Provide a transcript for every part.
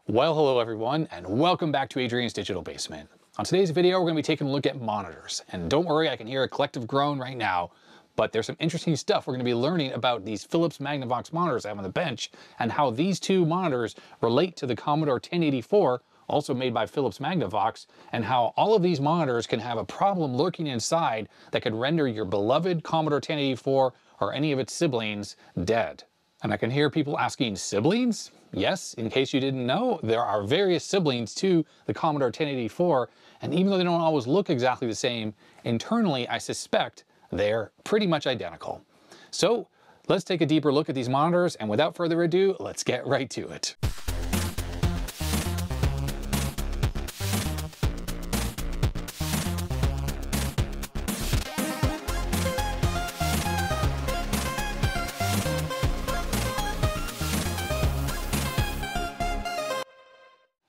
Well, hello everyone, and welcome back to Adrian's Digital Basement. On today's video, we're going to be taking a look at monitors. And don't worry, I can hear a collective groan right now, but there's some interesting stuff. We're going to be learning about these Philips Magnavox monitors I have on the bench, and how these two monitors relate to the Commodore 1084, also made by Philips Magnavox, and how all of these monitors can have a problem lurking inside that could render your beloved Commodore 1084 or any of its siblings dead. And I can hear people asking, siblings? Yes, in case you didn't know, there are various siblings to the Commodore 1084, and even though they don't always look exactly the same, internally I suspect they're pretty much identical. So let's take a deeper look at these monitors, and without further ado, let's get right to it.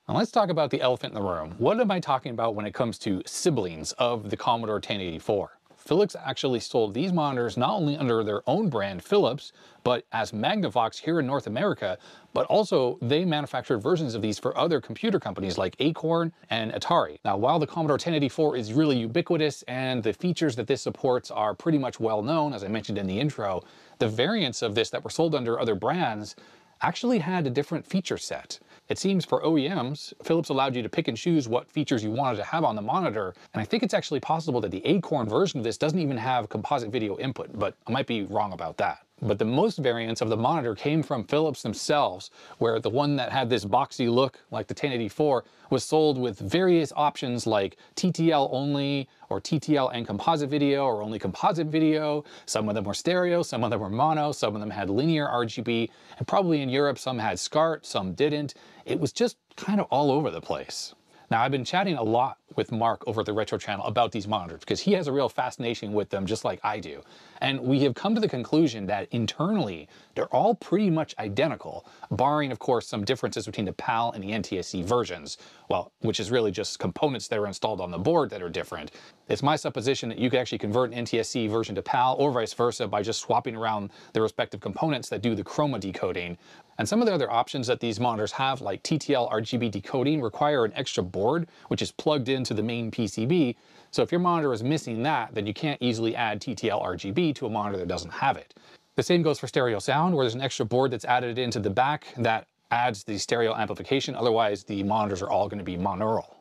Now let's talk about the elephant in the room. What am I talking about when it comes to siblings of the Commodore 1084? Philips actually sold these monitors not only under their own brand, Philips, but as Magnavox here in North America, but also they manufactured versions of these for other computer companies like Acorn and Atari. Now, while the Commodore 1084 is really ubiquitous and the features that this supports are pretty much well known, as I mentioned in the intro, the variants of this that were sold under other brands actually had a different feature set. It seems for OEMs, Philips allowed you to pick and choose what features you wanted to have on the monitor, and I think it's actually possible that the Acorn version of this doesn't even have composite video input, but I might be wrong about that. But the most variants of the monitor came from Philips themselves, where the one that had this boxy look like the 1084 was sold with various options like TTL only, or TTL and composite video, or only composite video. Some of them were stereo, some of them were mono, some of them had linear RGB, and probably in Europe some had SCART, some didn't. It was just kind of all over the place. Now, I've been chatting a lot with Mark over at the Retro channel about these monitors because he has a real fascination with them just like I do. And we have come to the conclusion that internally, they're all pretty much identical, barring, of course, some differences between the PAL and the NTSC versions, well, which is really just components that are installed on the board that are different. It's my supposition that you could actually convert an NTSC version to PAL or vice versa by just swapping around the respective components that do the chroma decoding. And some of the other options that these monitors have, like TTL RGB decoding, require an extra board, which is plugged into the main PCB. So if your monitor is missing that, then you can't easily add TTL RGB to a monitor that doesn't have it. The same goes for stereo sound, where there's an extra board that's added into the back that adds the stereo amplification. Otherwise, the monitors are all going to be monaural.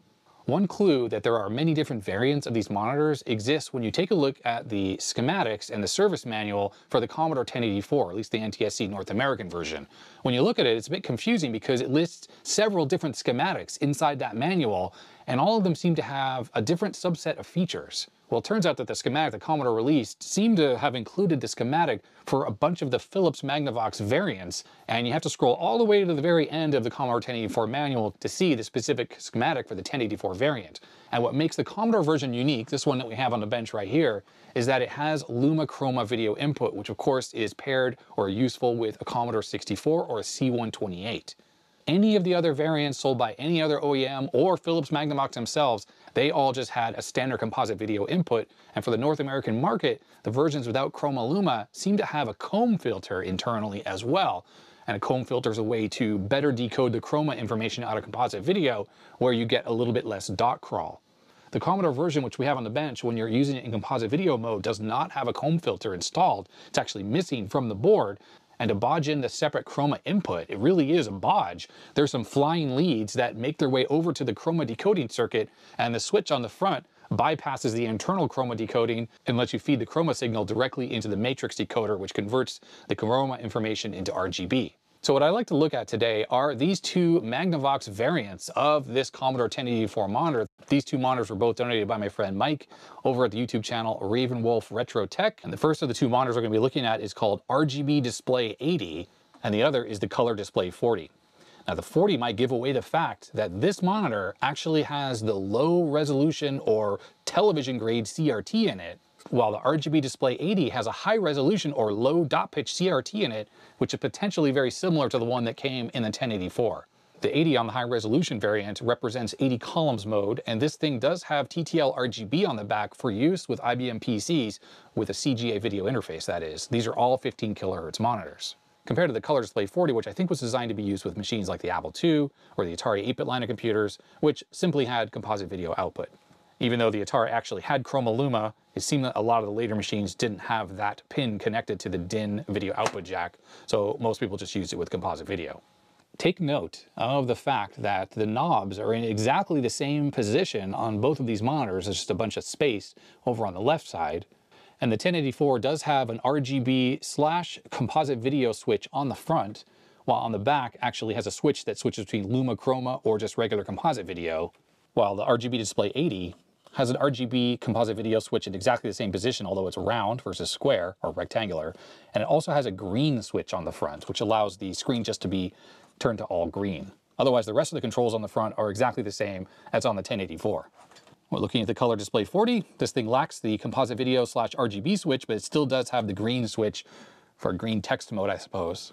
One clue that there are many different variants of these monitors exists when you take a look at the schematics and the service manual for the Commodore 1084, at least the NTSC North American version. When you look at it, it's a bit confusing because it lists several different schematics inside that manual, and all of them seem to have a different subset of features. Well, it turns out that the schematic the Commodore released seemed to have included the schematic for a bunch of the Philips Magnavox variants, and you have to scroll all the way to the very end of the Commodore 1084 manual to see the specific schematic for the 1084 variant. And what makes the Commodore version unique, this one that we have on the bench right here, is that it has Luma Chroma video input, which of course is paired or useful with a Commodore 64 or a C128. Any of the other variants sold by any other OEM or Philips Magnavox themselves, they all just had a standard composite video input, and for the North American market, the versions without Chroma Luma seem to have a comb filter internally as well. And a comb filter is a way to better decode the chroma information out of composite video, where you get a little bit less dot crawl. The Commodore version, which we have on the bench, when you're using it in composite video mode, does not have a comb filter installed. It's actually missing from the board. And to bodge in the separate chroma input, it really is a bodge. There's some flying leads that make their way over to the chroma decoding circuit, and the switch on the front bypasses the internal chroma decoding and lets you feed the chroma signal directly into the matrix decoder, which converts the chroma information into RGB. So what I like to look at today are these two Magnavox variants of this Commodore 1084 monitor. These two monitors were both donated by my friend Mike over at the YouTube channel Ravenwolf Retro Tech. And the first of the two monitors we're going to be looking at is called RGB Display 80, and the other is the Color Display 40. Now the 40 might give away the fact that this monitor actually has the low resolution or television grade CRT in it, while the RGB Display 80 has a high resolution or low dot pitch CRT in it, which is potentially very similar to the one that came in the 1084. The 80 on the high resolution variant represents 80 columns mode, and this thing does have TTL RGB on the back for use with IBM PCs with a CGA video interface, that is. These are all 15 kHz monitors. compared to the Color Display 40, which I think was designed to be used with machines like the Apple II or the Atari 8-bit line of computers, which simply had composite video output. Even though the Atari actually had Chroma Luma, it seemed that a lot of the later machines didn't have that pin connected to the DIN video output jack, so most people just used it with composite video. Take note of the fact that the knobs are in exactly the same position on both of these monitors. There's just a bunch of space over on the left side. And the 1084 does have an RGB/composite video switch on the front, while on the back actually has a switch that switches between Luma, Chroma, or just regular composite video, while the RGB Display 80 has an RGB composite video switch in exactly the same position, although it's round versus square or rectangular. And it also has a green switch on the front, which allows the screen just to be turned to all green. Otherwise, the rest of the controls on the front are exactly the same as on the 1084. We're looking at the Color Display 40. This thing lacks the composite video/RGB switch, but it still does have the green switch for green text mode, I suppose.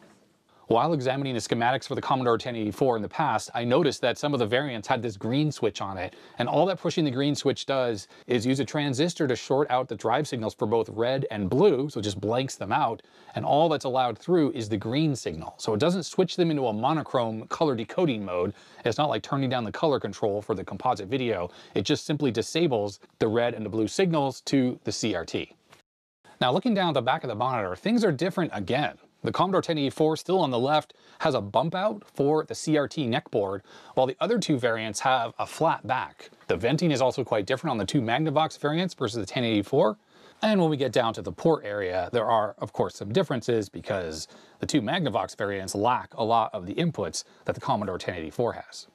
While examining the schematics for the Commodore 1084 in the past, I noticed that some of the variants had this green switch on it, and all that pushing the green switch does is use a transistor to short out the drive signals for both red and blue, so it just blanks them out, and all that's allowed through is the green signal. So it doesn't switch them into a monochrome color decoding mode. It's not like turning down the color control for the composite video. It just simply disables the red and the blue signals to the CRT. Now looking down at the back of the monitor, things are different again. The Commodore 1084, still on the left, has a bump out for the CRT neckboard, while the other two variants have a flat back. The venting is also quite different on the two Magnavox variants versus the 1084. And when we get down to the port area, there are, of course, some differences because the two Magnavox variants lack a lot of the inputs that the Commodore 1084 has.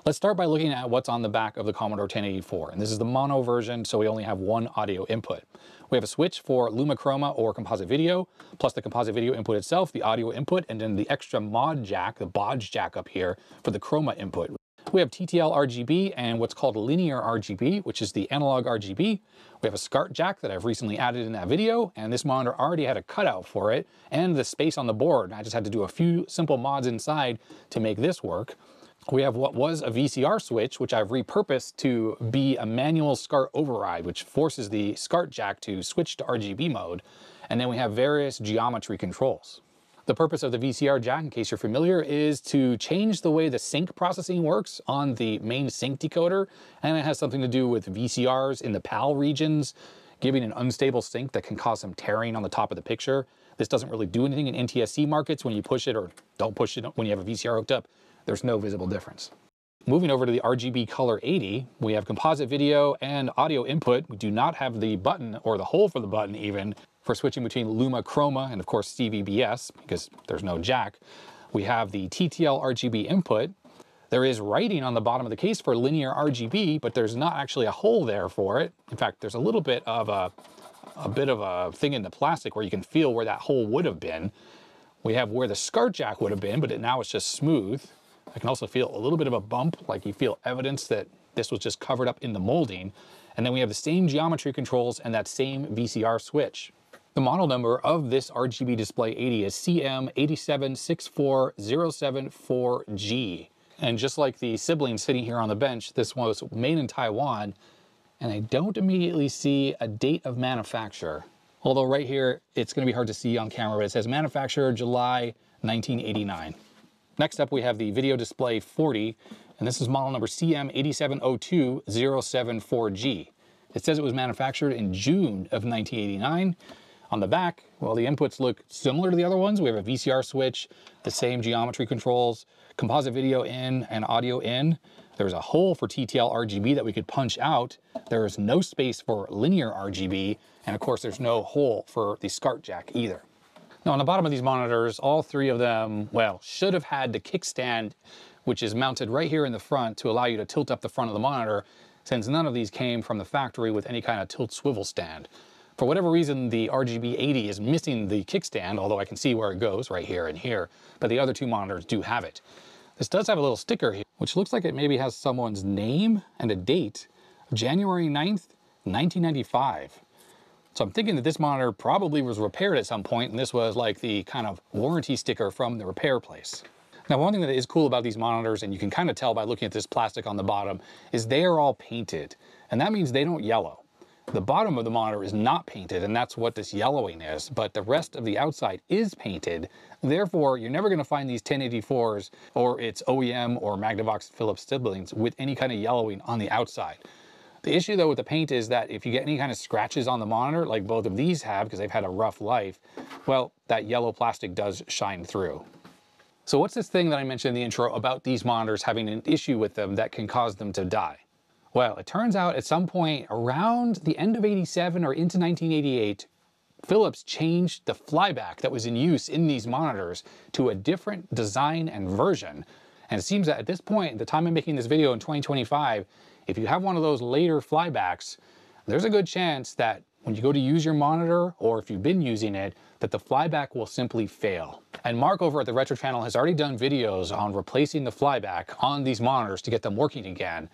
Let's start by looking at what's on the back of the Commodore 1084, and this is the mono version, so we only have one audio input. We have a switch for Luma Chroma or composite video, plus the composite video input itself, the audio input, and then the extra mod jack, the bodge jack up here for the Chroma input. We have TTL RGB and what's called linear RGB, which is the analog RGB. We have a SCART jack that I've recently added in that video, and this monitor already had a cutout for it and the space on the board. I just had to do a few simple mods inside to make this work. We have what was a VCR switch, which I've repurposed to be a manual SCART override, which forces the SCART jack to switch to RGB mode. And then we have various geometry controls. The purpose of the VCR jack, in case you're familiar, is to change the way the sync processing works on the main sync decoder. And it has something to do with VCRs in the PAL regions, giving an unstable sync that can cause some tearing on the top of the picture. This doesn't really do anything in NTSC markets when you push it or don't push it when you have a VCR hooked up. There's no visible difference. Moving over to the RGB Color 80, we have composite video and audio input. We do not have the button, or the hole for the button even, for switching between Luma Chroma and of course CVBS, because there's no jack. We have the TTL RGB input. There is writing on the bottom of the case for linear RGB, but there's not actually a hole there for it. In fact, there's a little bit of a thing in the plastic where you can feel where that hole would have been. We have where the SCART jack would have been, but now it's just smooth. I can also feel a little bit of a bump, like you feel evidence that this was just covered up in the molding. And then we have the same geometry controls and that same VCR switch. The model number of this RGB Display 80 is CM8764074G. And just like the sibling sitting here on the bench, this one was made in Taiwan, and I don't immediately see a date of manufacture. Although right here, it's going to be hard to see on camera, but it says manufacturer July 1989. Next up, we have the Video Display 40, and this is model number CM8702074G. It says it was manufactured in June of 1989. On the back, well, the inputs look similar to the other ones. We have a VCR switch, the same geometry controls, composite video in and audio in. There's a hole for TTL RGB that we could punch out. There is no space for linear RGB, and of course there's no hole for the SCART jack either. Now on the bottom of these monitors, all three of them, well, should have had the kickstand, which is mounted right here in the front to allow you to tilt up the front of the monitor, since none of these came from the factory with any kind of tilt swivel stand. For whatever reason, the RGB-80 is missing the kickstand, although I can see where it goes right here and here, but the other two monitors do have it. This does have a little sticker here, which looks like it maybe has someone's name and a date, January 9th, 1995. So I'm thinking that this monitor probably was repaired at some point, and this was like the kind of warranty sticker from the repair place. Now, one thing that is cool about these monitors, and you can kind of tell by looking at this plastic on the bottom, is they are all painted, and that means they don't yellow. The bottom of the monitor is not painted, and that's what this yellowing is, but the rest of the outside is painted. Therefore, you're never going to find these 1084s or its OEM or Magnavox Philips siblings with any kind of yellowing on the outside. The issue though with the paint is that if you get any kind of scratches on the monitor, like both of these have because they've had a rough life, well, that yellow plastic does shine through. So what's this thing that I mentioned in the intro about these monitors having an issue with them that can cause them to die? Well, it turns out at some point around the end of '87 or into 1988, Philips changed the flyback that was in use in these monitors to a different design and version. And it seems that at this point, at the time I'm making this video in 2025, if you have one of those later flybacks, there's a good chance that when you go to use your monitor, or if you've been using it, that the flyback will simply fail. And Mark over at the Retro channel has already done videos on replacing the flyback on these monitors to get them working again.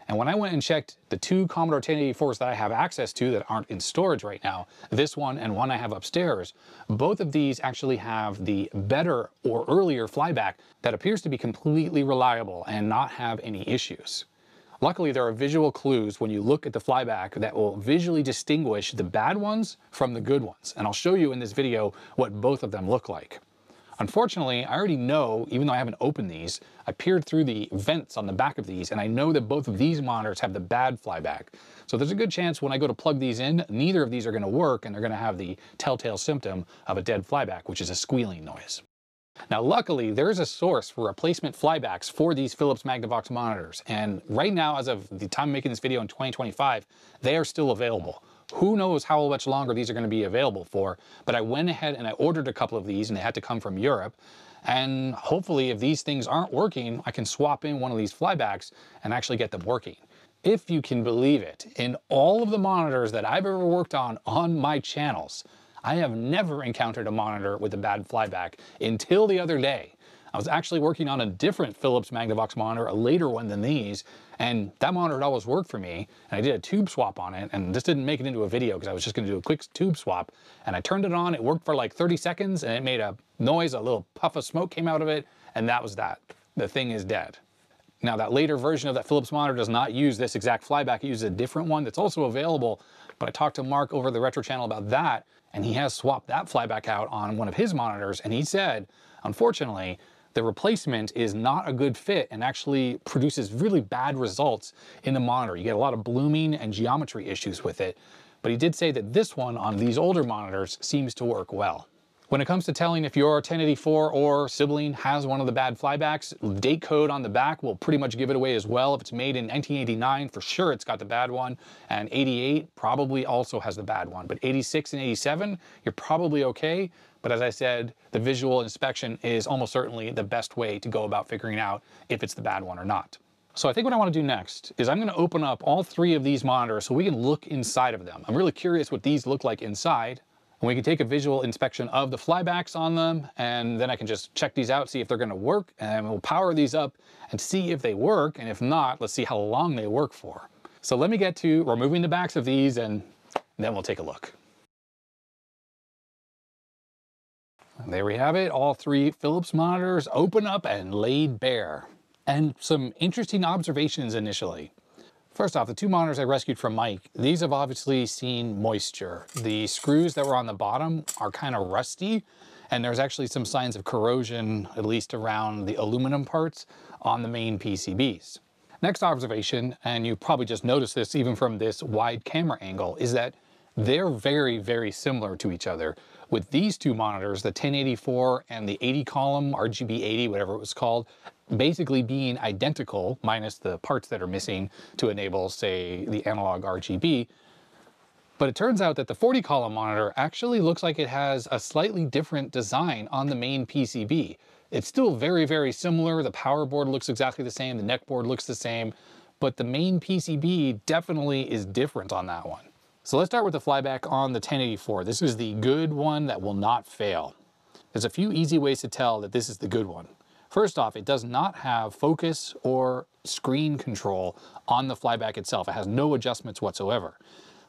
And when I went and checked the two Commodore 1084s that I have access to that aren't in storage right now, this one and one I have upstairs, both of these actually have the better or earlier flyback that appears to be completely reliable and not have any issues. Luckily, there are visual clues when you look at the flyback that will visually distinguish the bad ones from the good ones. And I'll show you in this video what both of them look like. Unfortunately, I already know, even though I haven't opened these, I peered through the vents on the back of these, and I know that both of these monitors have the bad flyback. So there's a good chance when I go to plug these in, neither of these are going to work, and they're going to have the telltale symptom of a dead flyback, which is a squealing noise. Now, luckily, there's a source for replacement flybacks for these Philips Magnavox monitors, and right now, as of the time I'm making this video in 2025, they are still available. Who knows how much longer these are going to be available for, but I went ahead and I ordered a couple of these, and they had to come from Europe, and hopefully if these things aren't working, I can swap in one of these flybacks and actually get them working. If you can believe it, in all of the monitors that I've ever worked on my channels, I have never encountered a monitor with a bad flyback until the other day. I was actually working on a different Philips Magnavox monitor, a later one than these, and that monitor had always worked for me, and I did a tube swap on it, and this didn't make it into a video because I was just going to do a quick tube swap, and I turned it on, it worked for like 30 seconds, and it made a noise, a little puff of smoke came out of it, and that was that. The thing is dead. Now, that later version of that Philips monitor does not use this exact flyback, it uses a different one that's also available, but I talked to Mark over the Retro channel about that, and he has swapped that flyback out on one of his monitors, and he said, unfortunately, the replacement is not a good fit and actually produces really bad results in the monitor. You get a lot of blooming and geometry issues with it, but he did say that this one on these older monitors seems to work well. When it comes to telling if your 1084 or sibling has one of the bad flybacks, date code on the back will pretty much give it away as well. If it's made in 1989, for sure it's got the bad one, and 88 probably also has the bad one, but 86 and 87, you're probably okay. But as I said, the visual inspection is almost certainly the best way to go about figuring out if it's the bad one or not. So I think what I want to do next is I'm going to open up all three of these monitors so we can look inside of them. I'm really curious what these look like inside. And we can take a visual inspection of the flybacks on them, and then I can just check these out, see if they're going to work, and we'll power these up and see if they work, and if not, let's see how long they work for. So let me get to removing the backs of these, and then we'll take a look. And there we have it, all three Philips monitors open up and laid bare. And some interesting observations initially. First off, the two monitors I rescued from Mike, these have obviously seen moisture. The screws that were on the bottom are kind of rusty, and there's actually some signs of corrosion, at least around the aluminum parts on the main PCBs. Next observation, and you probably just noticed this even from this wide camera angle, is that they're very, very similar to each other. With these two monitors, the 1084 and the 80 column RGB-80, whatever it was called, basically being identical, minus the parts that are missing to enable, say, the analog RGB. But it turns out that the 40 column monitor actually looks like it has a slightly different design on the main PCB. It's still very, very similar. The power board looks exactly the same, the neck board looks the same, but the main PCB definitely is different on that one. So let's start with the flyback on the 1084. This is the good one that will not fail. There's a few easy ways to tell that this is the good one. First off, it does not have focus or screen control on the flyback itself. It has no adjustments whatsoever.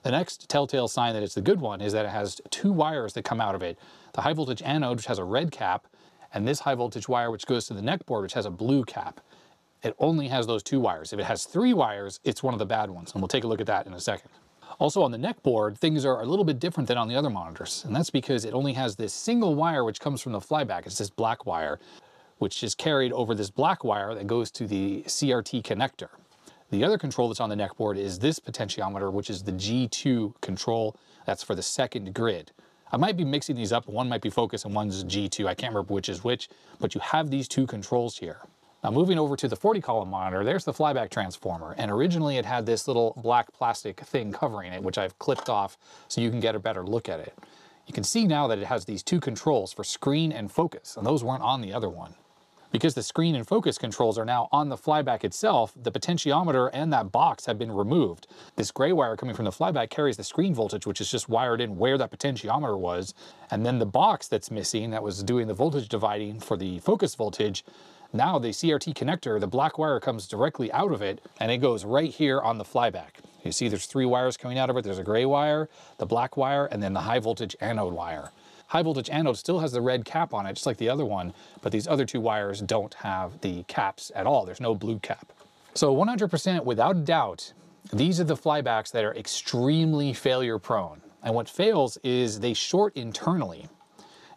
The next telltale sign that it's the good one is that it has two wires that come out of it. The high voltage anode, which has a red cap, and this high voltage wire which goes to the neck board, which has a blue cap. It only has those two wires. If it has three wires, it's one of the bad ones, and we'll take a look at that in a second. Also on the neck board, things are a little bit different than on the other monitors, and that's because it only has this single wire which comes from the flyback. It's this black wire, which is carried over this black wire that goes to the CRT connector. The other control that's on the neck board is this potentiometer, which is the G2 control. That's for the second grid. I might be mixing these up. One might be focus and one's G2. I can't remember which is which, but you have these two controls here. Now moving over to the 40 column monitor, there's the flyback transformer, and originally it had this little black plastic thing covering it, which I've clipped off so you can get a better look at it. You can see now that it has these two controls for screen and focus, and those weren't on the other one. Because the screen and focus controls are now on the flyback itself, the potentiometer and that box have been removed. This gray wire coming from the flyback carries the screen voltage, which is just wired in where that potentiometer was, and then the box that's missing that was doing the voltage dividing for the focus voltage, now the CRT connector, the black wire comes directly out of it and it goes right here on the flyback. You see there's three wires coming out of it. There's a gray wire, the black wire, and then the high voltage anode wire. High voltage anode still has the red cap on it, just like the other one, but these other two wires don't have the caps at all. There's no blue cap. So 100% without a doubt, these are the flybacks that are extremely failure prone. And what fails is they short internally.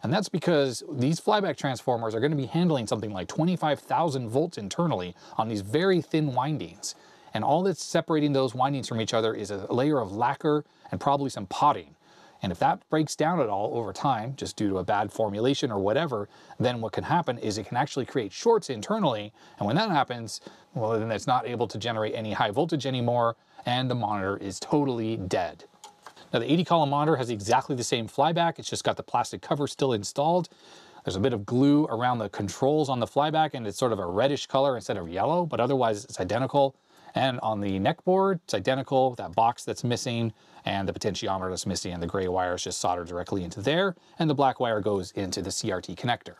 And that's because these flyback transformers are going to be handling something like 25,000 volts internally on these very thin windings. And all that's separating those windings from each other is a layer of lacquer and probably some potting. And if that breaks down at all over time, just due to a bad formulation or whatever, then what can happen is it can actually create shorts internally. And when that happens, well, then it's not able to generate any high voltage anymore, and the monitor is totally dead. Now the 80 column monitor has exactly the same flyback. It's just got the plastic cover still installed. There's a bit of glue around the controls on the flyback, and it's sort of a reddish color instead of yellow, but otherwise it's identical. And on the neck board, it's identical. That box that's missing and the potentiometer that's missing, and the gray wire is just soldered directly into there, and the black wire goes into the CRT connector.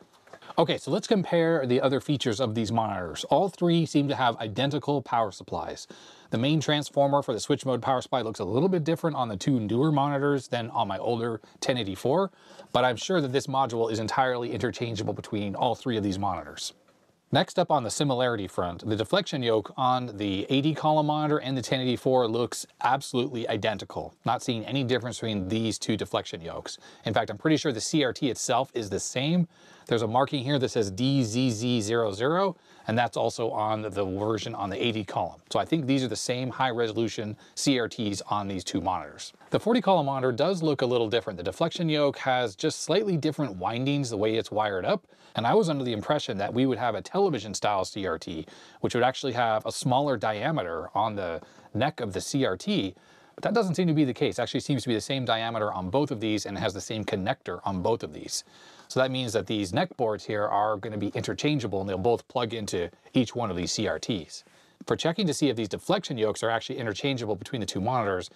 Okay, so let's compare the other features of these monitors. All three seem to have identical power supplies. The main transformer for the switch mode power supply looks a little bit different on the two newer monitors than on my older 1084, but I'm sure that this module is entirely interchangeable between all three of these monitors. Next up on the similarity front, the deflection yoke on the 80 column monitor and the 1084 looks absolutely identical. Not seeing any difference between these two deflection yokes. In fact, I'm pretty sure the CRT itself is the same. There's a marking here that says DZZ00, and that's also on the version on the 80 column. So I think these are the same high resolution CRTs on these two monitors. The 40 column monitor does look a little different. The deflection yoke has just slightly different windings the way it's wired up. And I was under the impression that we would have a television style CRT, which would actually have a smaller diameter on the neck of the CRT, but that doesn't seem to be the case. It actually seems to be the same diameter on both of these and has the same connector on both of these. So that means that these neck boards here are going to be interchangeable, and they'll both plug into each one of these CRTs. For checking to see if these deflection yokes are actually interchangeable between the two monitors,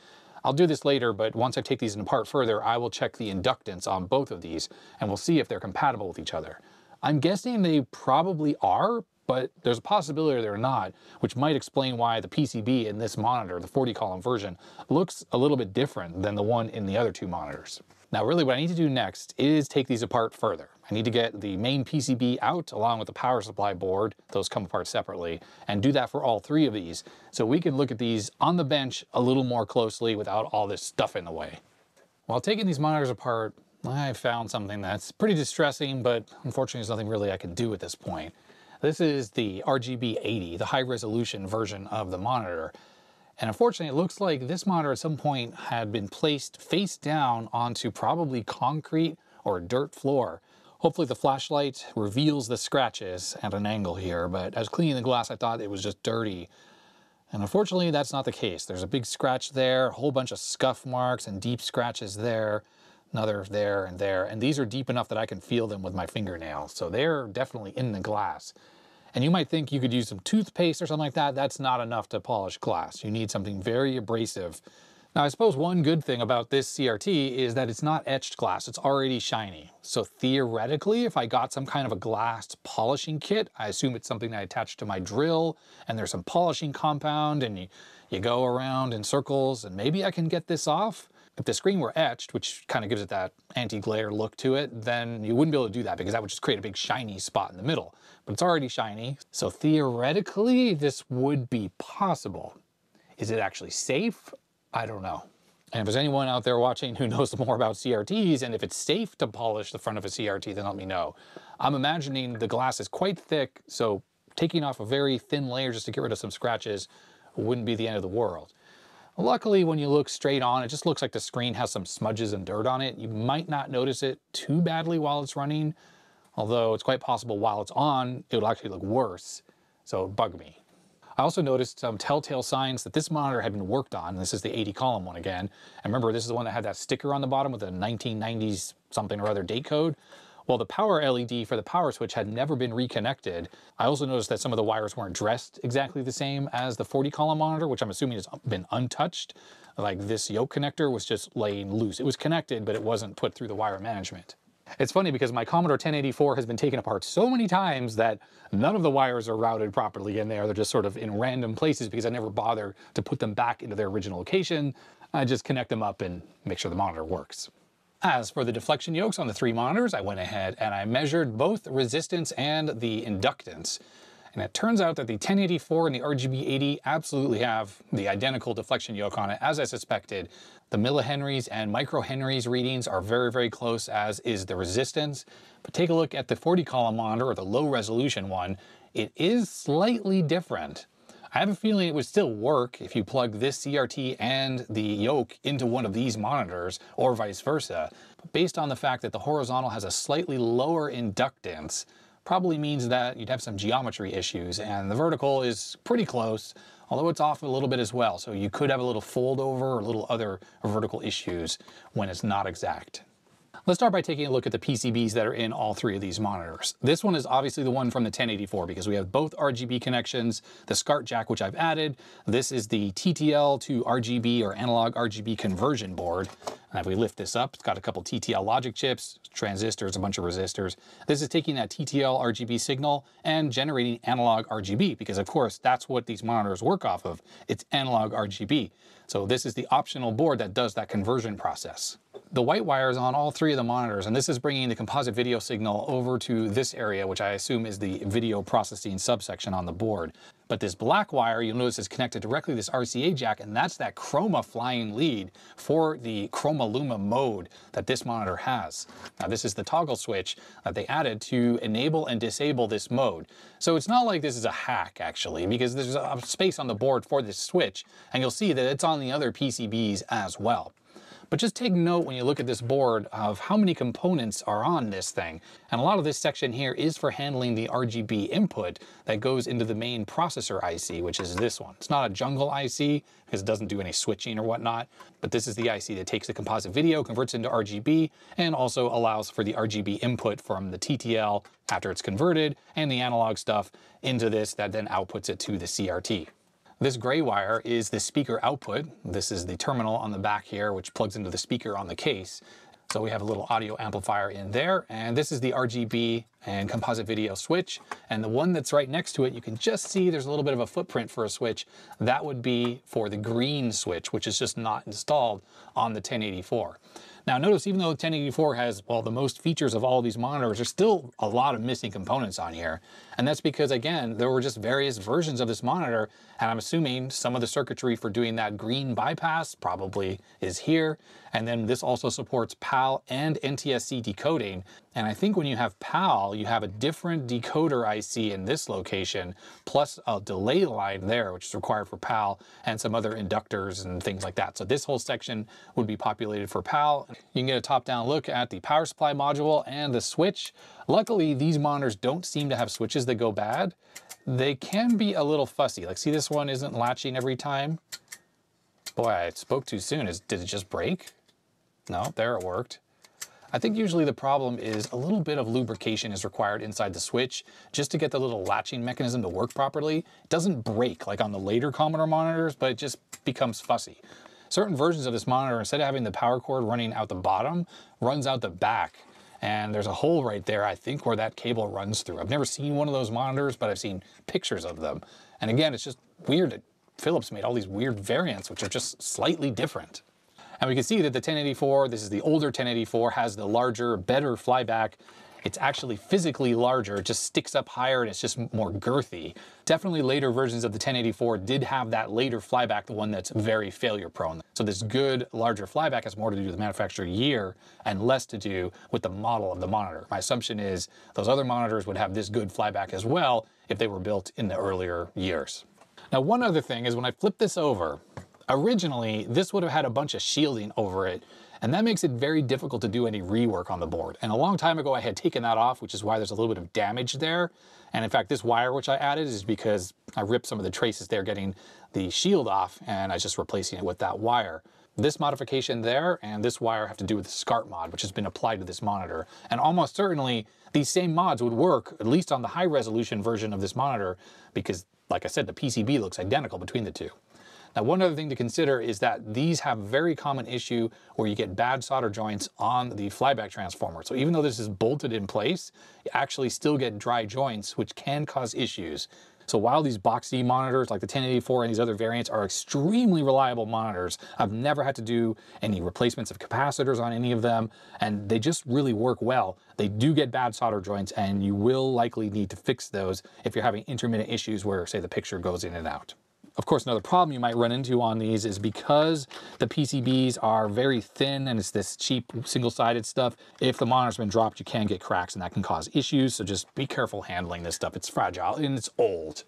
I'll do this later, but once I take these apart further, I will check the inductance on both of these, and we'll see if they're compatible with each other. I'm guessing they probably are, but there's a possibility they're not, which might explain why the PCB in this monitor, the 40 column version, looks a little bit different than the one in the other two monitors. Now really what I need to do next is take these apart further. I need to get the main PCB out along with the power supply board, those come apart separately, and do that for all three of these, so we can look at these on the bench a little more closely without all this stuff in the way. While taking these monitors apart, I found something that's pretty distressing, but unfortunately there's nothing really I can do at this point. This is the RGB-80, the high resolution version of the monitor. And unfortunately it looks like this monitor at some point had been placed face down onto probably concrete or a dirt floor. Hopefully the flashlight reveals the scratches at an angle here, but as cleaning the glass I thought it was just dirty. And unfortunately that's not the case. There's a big scratch there, a whole bunch of scuff marks and deep scratches there. Another there, and these are deep enough that I can feel them with my fingernails, so they're definitely in the glass. And you might think you could use some toothpaste or something like that. That's not enough to polish glass. You need something very abrasive. Now I suppose one good thing about this CRT is that it's not etched glass, it's already shiny. So theoretically, if I got some kind of a glass polishing kit, I assume it's something I attach to my drill, and there's some polishing compound, and you go around in circles, and maybe I can get this off. If the screen were etched, which kind of gives it that anti-glare look to it, then you wouldn't be able to do that because that would just create a big shiny spot in the middle. But it's already shiny, so theoretically this would be possible. Is it actually safe? I don't know. And if there's anyone out there watching who knows more about CRTs and if it's safe to polish the front of a CRT, then let me know. I'm imagining the glass is quite thick, so taking off a very thin layer just to get rid of some scratches wouldn't be the end of the world. Luckily, when you look straight on, it just looks like the screen has some smudges and dirt on it. You might not notice it too badly while it's running, although it's quite possible while it's on, it will actually look worse, so it bugged me. I also noticed some telltale signs that this monitor had been worked on. This is the 80 column one again. And remember, this is the one that had that sticker on the bottom with a 1990s something or other date code. Well, the power LED for the power switch had never been reconnected. I also noticed that some of the wires weren't dressed exactly the same as the 40 column monitor, which I'm assuming has been untouched. Like this yoke connector was just laying loose. It was connected, but it wasn't put through the wire management. It's funny because my Commodore 1084 has been taken apart so many times that none of the wires are routed properly in there. They're just sort of in random places because I never bother to put them back into their original location. I just connect them up and make sure the monitor works. As for the deflection yokes on the 3 monitors, I went ahead and I measured both resistance and the inductance. And it turns out that the 1084 and the RGB-80 absolutely have the identical deflection yoke on it, as I suspected. The millihenries and microhenries readings are very, very close, as is the resistance. But take a look at the 40 column monitor, or the low resolution one. It is slightly different. I have a feeling it would still work if you plug this CRT and the yoke into one of these monitors, or vice versa. But based on the fact that the horizontal has a slightly lower inductance, probably means that you'd have some geometry issues, and the vertical is pretty close, although it's off a little bit as well. So you could have a little fold over or a little other vertical issues when it's not exact. Let's start by taking a look at the PCBs that are in all 3 of these monitors. This one is obviously the one from the 1084 because we have both RGB connections, the SCART jack, which I've added. This is the TTL to RGB or analog RGB conversion board. And if we lift this up, it's got a couple TTL logic chips, transistors, a bunch of resistors. This is taking that TTL RGB signal and generating analog RGB because of course that's what these monitors work off of. It's analog RGB. So this is the optional board that does that conversion process. The white wire is on all 3 of the monitors, and this is bringing the composite video signal over to this area, which I assume is the video processing subsection on the board. But this black wire, you'll notice, is connected directly to this RCA jack, and that's that chroma flying lead for the Chroma Luma mode that this monitor has. Now, this is the toggle switch that they added to enable and disable this mode. So it's not like this is a hack, actually, because there's a space on the board for this switch, and you'll see that it's on the other PCBs as well. But just take note when you look at this board of how many components are on this thing. And a lot of this section here is for handling the RGB input that goes into the main processor IC, which is this one. It's not a jungle IC because it doesn't do any switching or whatnot, but this is the IC that takes the composite video, converts into RGB, and also allows for the RGB input from the TTL after it's converted, and the analog stuff into this that then outputs it to the CRT. This gray wire is the speaker output. This is the terminal on the back here, which plugs into the speaker on the case. So we have a little audio amplifier in there, and this is the RGB and composite video switch. And the one that's right next to it, you can just see there's a little bit of a footprint for a switch. That would be for the green switch, which is just not installed on the 1084. Now notice, even though the 1084 has, well, the most features of all of these monitors, there's still a lot of missing components on here. And that's because, again, there were just various versions of this monitor, and I'm assuming some of the circuitry for doing that green bypass probably is here. And then this also supports PAL and NTSC decoding. And I think when you have PAL, you have a different decoder IC in this location, plus a delay line there, which is required for PAL, and some other inductors and things like that. So this whole section would be populated for PAL. You can get a top-down look at the power supply module and the switch. Luckily, these monitors don't seem to have switches that go bad. They can be a little fussy. Like, see, this one isn't latching every time. Boy, I spoke too soon. Did it just break? No, there it worked. I think usually the problem is a little bit of lubrication is required inside the switch just to get the little latching mechanism to work properly. It doesn't break like on the later Commodore monitors, but it just becomes fussy. Certain versions of this monitor, instead of having the power cord running out the bottom, runs out the back. And there's a hole right there, I think, where that cable runs through. I've never seen one of those monitors, but I've seen pictures of them. And again, it's just weird that Philips made all these weird variants, which are just slightly different. And we can see that the 1084, this is the older 1084, has the larger, better flyback. It's actually physically larger, it just sticks up higher and it's just more girthy. Definitely later versions of the 1084 did have that later flyback, the one that's very failure prone. So this good, larger flyback has more to do with the manufacturer year and less to do with the model of the monitor. My assumption is those other monitors would have this good flyback as well if they were built in the earlier years. Now, one other thing is when I flip this over, originally this would have had a bunch of shielding over it, and that makes it very difficult to do any rework on the board. And a long time ago I had taken that off, which is why there's a little bit of damage there. And in fact, this wire which I added is because I ripped some of the traces there getting the shield off, and I was just replacing it with that wire. This modification there and this wire have to do with the SCART mod, which has been applied to this monitor. And almost certainly these same mods would work, at least on the high resolution version of this monitor, because like I said, the PCB looks identical between the two. Now, one other thing to consider is that these have a very common issue where you get bad solder joints on the flyback transformer. So even though this is bolted in place, you actually still get dry joints, which can cause issues. So while these boxy monitors like the 1084 and these other variants are extremely reliable monitors, I've never had to do any replacements of capacitors on any of them, and they just really work well. They do get bad solder joints, and you will likely need to fix those if you're having intermittent issues where, say, the picture goes in and out. Of course, another problem you might run into on these is because the PCBs are very thin and it's this cheap single-sided stuff, if the monitor's been dropped, you can get cracks and that can cause issues. So just be careful handling this stuff. It's fragile and it's old.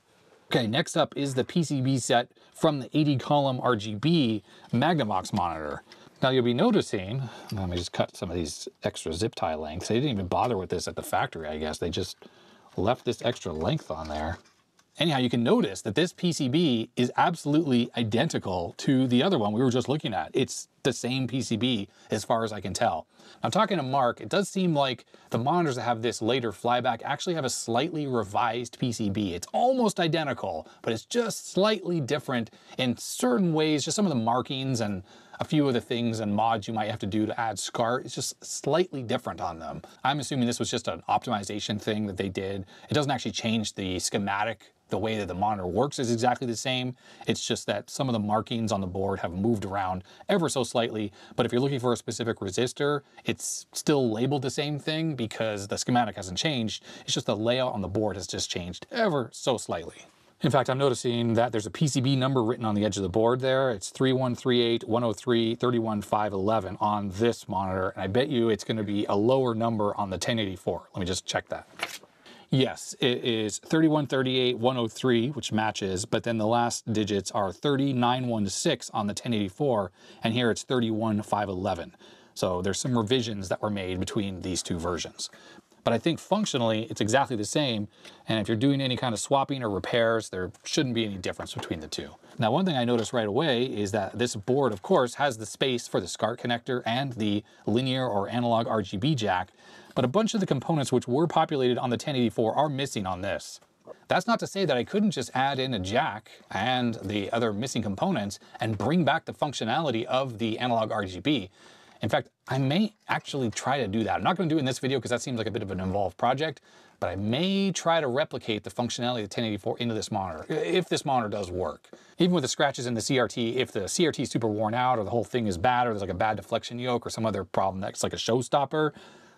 Okay, next up is the PCB set from the 80-column RGB Magnavox monitor. Now you'll be noticing, let me just cut some of these extra zip tie lengths. They didn't even bother with this at the factory, I guess. They just left this extra length on there. Anyhow, you can notice that this PCB is absolutely identical to the other one we were just looking at. It's the same PCB as far as I can tell. I'm talking to Mark, it does seem like the monitors that have this later flyback actually have a slightly revised PCB. It's almost identical, but it's just slightly different in certain ways, just some of the markings and a few of the things and mods you might have to do to add SCART. It's just slightly different on them. I'm assuming this was just an optimization thing that they did. It doesn't actually change the schematic. The way that the monitor works is exactly the same. It's just that some of the markings on the board have moved around ever so slightly. But if you're looking for a specific resistor, it's still labeled the same thing because the schematic hasn't changed. It's just the layout on the board has just changed ever so slightly. In fact, I'm noticing that there's a PCB number written on the edge of the board there. It's 3138-103-31511 on this monitor. And I bet you it's going to be a lower number on the 1084. Let me just check that. Yes, it is 3138-103, which matches, but then the last digits are 3916 on the 1084, and here it's 31511. So there's some revisions that were made between these two versions. But I think functionally it's exactly the same, and if you're doing any kind of swapping or repairs, there shouldn't be any difference between the two. Now, one thing I noticed right away is that this board, of course, has the space for the SCART connector and the linear or analog RGB jack, but a bunch of the components which were populated on the 1084 are missing on this. That's not to say that I couldn't just add in a jack and the other missing components and bring back the functionality of the analog RGB. In fact, I may actually try to do that. I'm not going to do it in this video because that seems like a bit of an involved project, but I may try to replicate the functionality of the 1084 into this monitor, if this monitor does work. Even with the scratches in the CRT, if the CRT is super worn out or the whole thing is bad or there's like a bad deflection yoke or some other problem that's like a showstopper,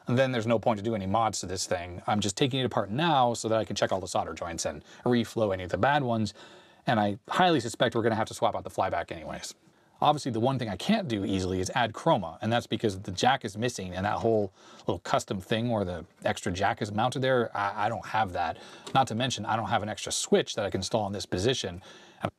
then there's no point to do any mods to this thing. I'm just taking it apart now so that I can check all the solder joints and reflow any of the bad ones, and I highly suspect we're going to have to swap out the flyback anyways. Obviously, the one thing I can't do easily is add chroma, and that's because the jack is missing, and that whole little custom thing where the extra jack is mounted there, I don't have that. Not to mention, I don't have an extra switch that I can install in this position.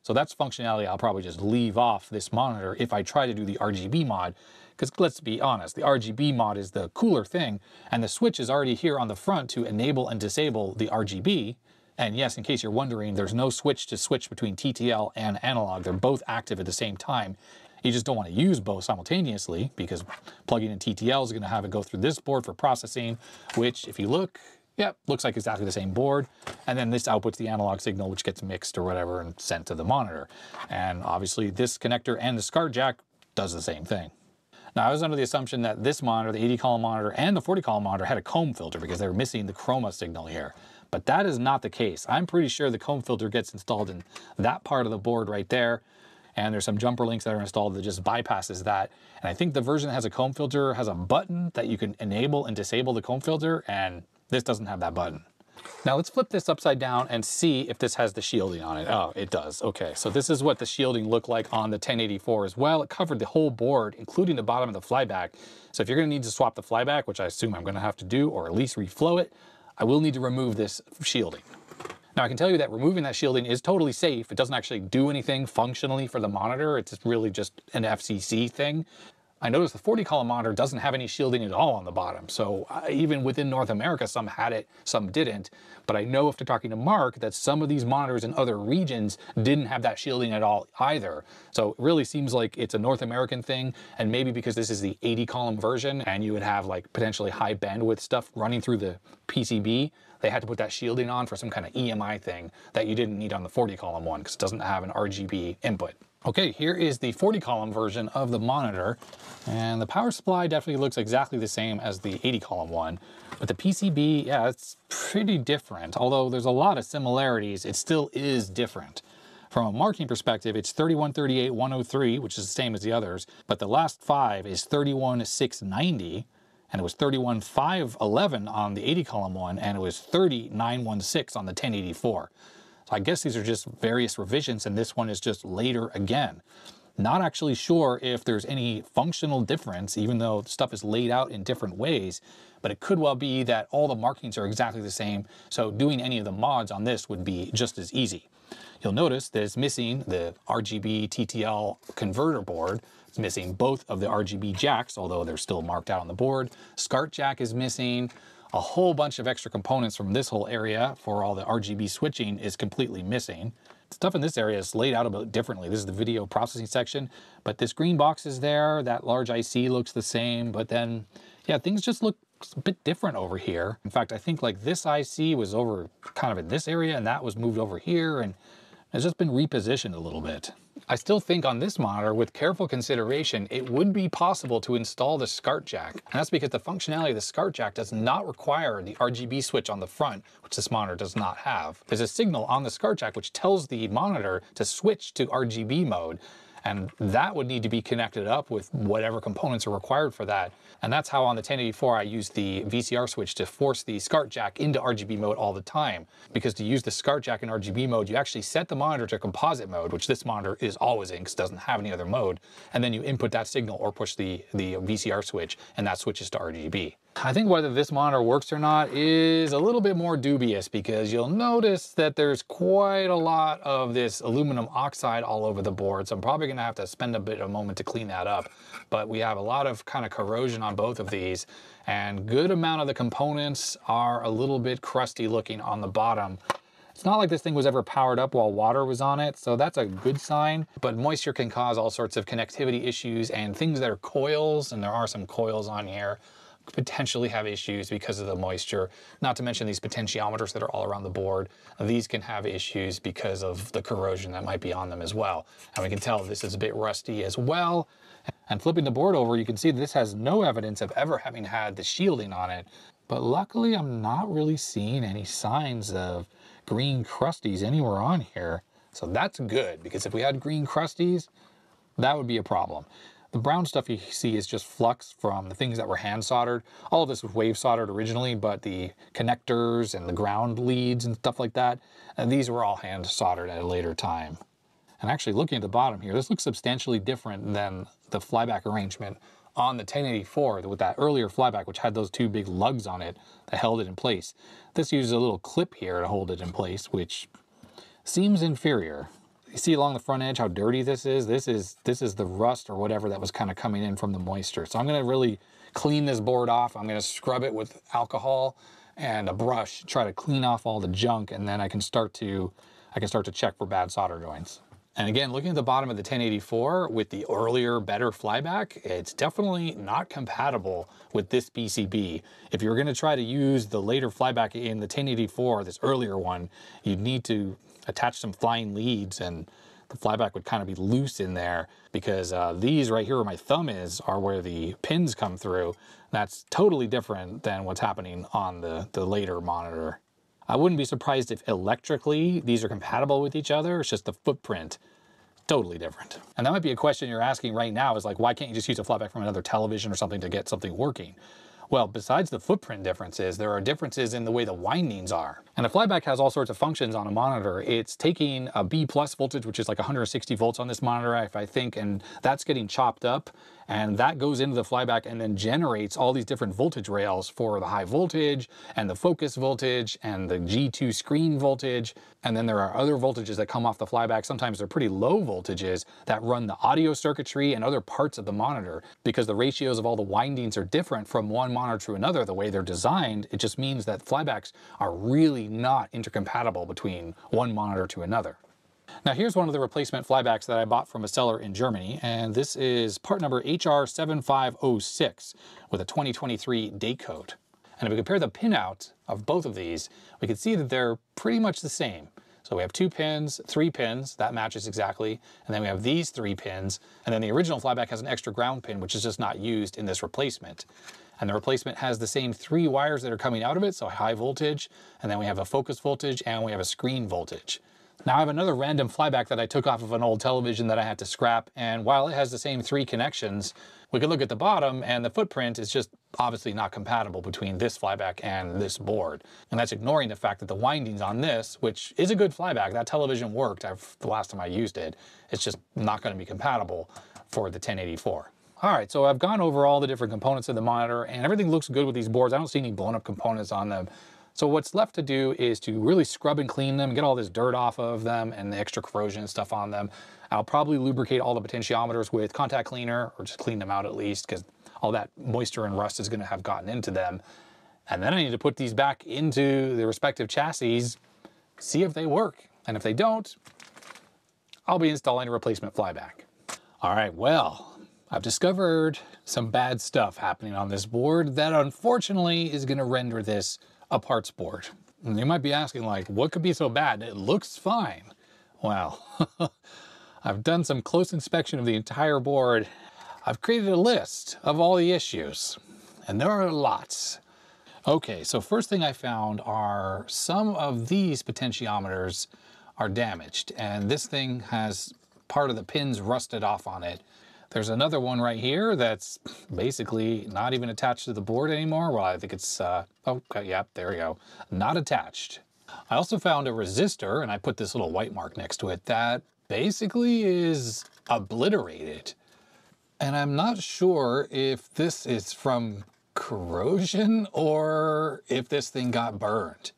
So that's functionality I'll probably just leave off this monitor if I try to do the RGB mod, because let's be honest, the RGB mod is the cooler thing, and the switch is already here on the front to enable and disable the RGB. And yes, in case you're wondering, there's no switch to switch between TTL and analog. They're both active at the same time. You just don't want to use both simultaneously because plugging in TTL is going to have it go through this board for processing, which if you look, yep, looks like exactly the same board. And then this outputs the analog signal, which gets mixed or whatever and sent to the monitor. And obviously this connector and the SCART jack does the same thing. Now, I was under the assumption that this monitor, the 80-column monitor and the 40-column monitor had a comb filter because they were missing the chroma signal here. But that is not the case. I'm pretty sure the comb filter gets installed in that part of the board right there. and there's some jumper links that are installed that just bypasses that. And I think the version that has a comb filter has a button that you can enable and disable the comb filter, and this doesn't have that button. Now let's flip this upside down and see if this has the shielding on it. Oh, it does. Okay, so this is what the shielding looked like on the 1084 as well. It covered the whole board, including the bottom of the flyback. So if you're going to need to swap the flyback, which I assume I'm going to have to do, or at least reflow it, I will need to remove this shielding. Now I can tell you that removing that shielding is totally safe. It doesn't actually do anything functionally for the monitor. It's really just an FCC thing. I noticed the 40 column monitor doesn't have any shielding at all on the bottom. So even within North America, some had it, some didn't. But I know after talking to Mark that some of these monitors in other regions didn't have that shielding at all either. So it really seems like it's a North American thing. And maybe because this is the 80 column version and you would have like potentially high bandwidth stuff running through the PCB, they had to put that shielding on for some kind of EMI thing that you didn't need on the 40 column one because it doesn't have an RGB input. Okay, here is the 40 column version of the monitor, and the power supply definitely looks exactly the same as the 80 column one, but the PCB, yeah, it's pretty different. Although there's a lot of similarities, it still is different. From a marking perspective, it's 3138-103, which is the same as the others, but the last 5 is 31690, and it was 31511 on the 80 column one, and it was 30916 on the 1084. I guess these are just various revisions, and this one is just later again. Not actually sure if there's any functional difference, even though stuff is laid out in different ways, but it could well be that all the markings are exactly the same, so doing any of the mods on this would be just as easy. You'll notice that it's missing the RGB TTL converter board. It's missing both of the RGB jacks, although they're still marked out on the board. SCART jack is missing. A whole bunch of extra components from this whole area for all the RGB switching is completely missing. Stuff in this area is laid out a bit differently. This is the video processing section, but this green box is there. That large IC looks the same, but then, yeah, things just look a bit different over here. In fact, I think like this IC was over kind of in this area and that was moved over here, and it's just been repositioned a little bit. I still think on this monitor, with careful consideration, it would be possible to install the SCART jack. And that's because the functionality of the SCART jack does not require the RGB switch on the front, which this monitor does not have. There's a signal on the SCART jack which tells the monitor to switch to RGB mode, and that would need to be connected up with whatever components are required for that. And that's how on the 1084 I use the VCR switch to force the SCART jack into RGB mode all the time. Because to use the SCART jack in RGB mode, you actually set the monitor to composite mode, which this monitor is always in because it doesn't have any other mode. And then you input that signal or push the VCR switch, and that switches to RGB. I think whether this monitor works or not is a little bit more dubious, because you'll notice that there's quite a lot of this aluminum oxide all over the board. So I'm probably gonna have to spend a bit of a moment to clean that up. But we have a lot of kind of corrosion on both of these, and good amount of the components are a little bit crusty looking on the bottom. It's not like this thing was ever powered up while water was on it, so that's a good sign. But moisture can cause all sorts of connectivity issues, and things that are coils, and there are some coils on here, potentially have issues because of the moisture. Not to mention these potentiometers that are all around the board. These can have issues because of the corrosion that might be on them as well. And we can tell this is a bit rusty as well. And flipping the board over, you can see this has no evidence of ever having had the shielding on it. But luckily, I'm not really seeing any signs of green crusties anywhere on here. So that's good, because if we had green crusties, that would be a problem. The brown stuff you see is just flux from the things that were hand soldered. All of this was wave soldered originally, but the connectors and the ground leads and stuff like that, these were all hand soldered at a later time. And actually looking at the bottom here, this looks substantially different than the flyback arrangement on the 1084 with that earlier flyback, which had those two big lugs on it that held it in place. This uses a little clip here to hold it in place, which seems inferior. You see along the front edge how dirty this is? This is the rust or whatever that was kind of coming in from the moisture. So I'm gonna really clean this board off. I'm gonna scrub it with alcohol and a brush, try to clean off all the junk, and then I can start to check for bad solder joints. And again, looking at the bottom of the 1084 with the earlier, better flyback, it's definitely not compatible with this PCB. If you're gonna try to use the later flyback in the 1084, this earlier one, you'd need to attach some flying leads, and the flyback would kind of be loose in there, because these right here where my thumb is are where the pins come through. That's totally different than what's happening on the later monitor. I wouldn't be surprised if electrically these are compatible with each other. It's just the footprint totally different. And that might be a question you're asking right now is like, why can't you just use a flyback from another television or something to get something working? Well, besides the footprint differences, there are differences in the way the windings are. And a flyback has all sorts of functions on a monitor. It's taking a B+ voltage, which is like 160 volts on this monitor, if I think, and that's getting chopped up, and that goes into the flyback and then generates all these different voltage rails for the high voltage and the focus voltage and the G2 screen voltage. And then there are other voltages that come off the flyback. Sometimes they're pretty low voltages that run the audio circuitry and other parts of the monitor. Because the ratios of all the windings are different from one monitor to another, the way they're designed, it just means that flybacks are really not intercompatible between one monitor to another. Now here's one of the replacement flybacks that I bought from a seller in Germany, and this is part number HR7506 with a 2023 date code. And if we compare the pinout of both of these, we can see that they're pretty much the same. So we have 2 pins, 3 pins, that matches exactly, and then we have these 3 pins, and then the original flyback has an extra ground pin, which is just not used in this replacement. And the replacement has the same 3 wires that are coming out of it, so high voltage, and then we have a focus voltage, and we have a screen voltage. Now I have another random flyback that I took off of an old television that I had to scrap, and while it has the same 3 connections, we can look at the bottom and the footprint is just obviously not compatible between this flyback and this board. And that's ignoring the fact that the windings on this, which is a good flyback, that television worked the last time I used it, it's just not going to be compatible for the 1084. All right, so I've gone over all the different components of the monitor and everything looks good with these boards. I don't see any blown up components on them. So what's left to do is to really scrub and clean them, get all this dirt off of them and the extra corrosion and stuff on them. I'll probably lubricate all the potentiometers with contact cleaner, or just clean them out at least, because all that moisture and rust is going to have gotten into them. And then I need to put these back into the respective chassis, see if they work. And if they don't, I'll be installing a replacement flyback. All right, well, I've discovered some bad stuff happening on this board that unfortunately is going to render this a parts board. And you might be asking, like, what could be so bad? It looks fine. Well, I've done some close inspection of the entire board. I've created a list of all the issues, and there are lots. Okay, so first thing I found are some of these potentiometers are damaged, and this thing has part of the pins rusted off on it. There's another one right here that's basically not even attached to the board anymore. Well, I think it's, okay, yep, there we go. Not attached. I also found a resistor, and I put this little white mark next to it, that basically is obliterated. And I'm not sure if this is from corrosion or if this thing got burned.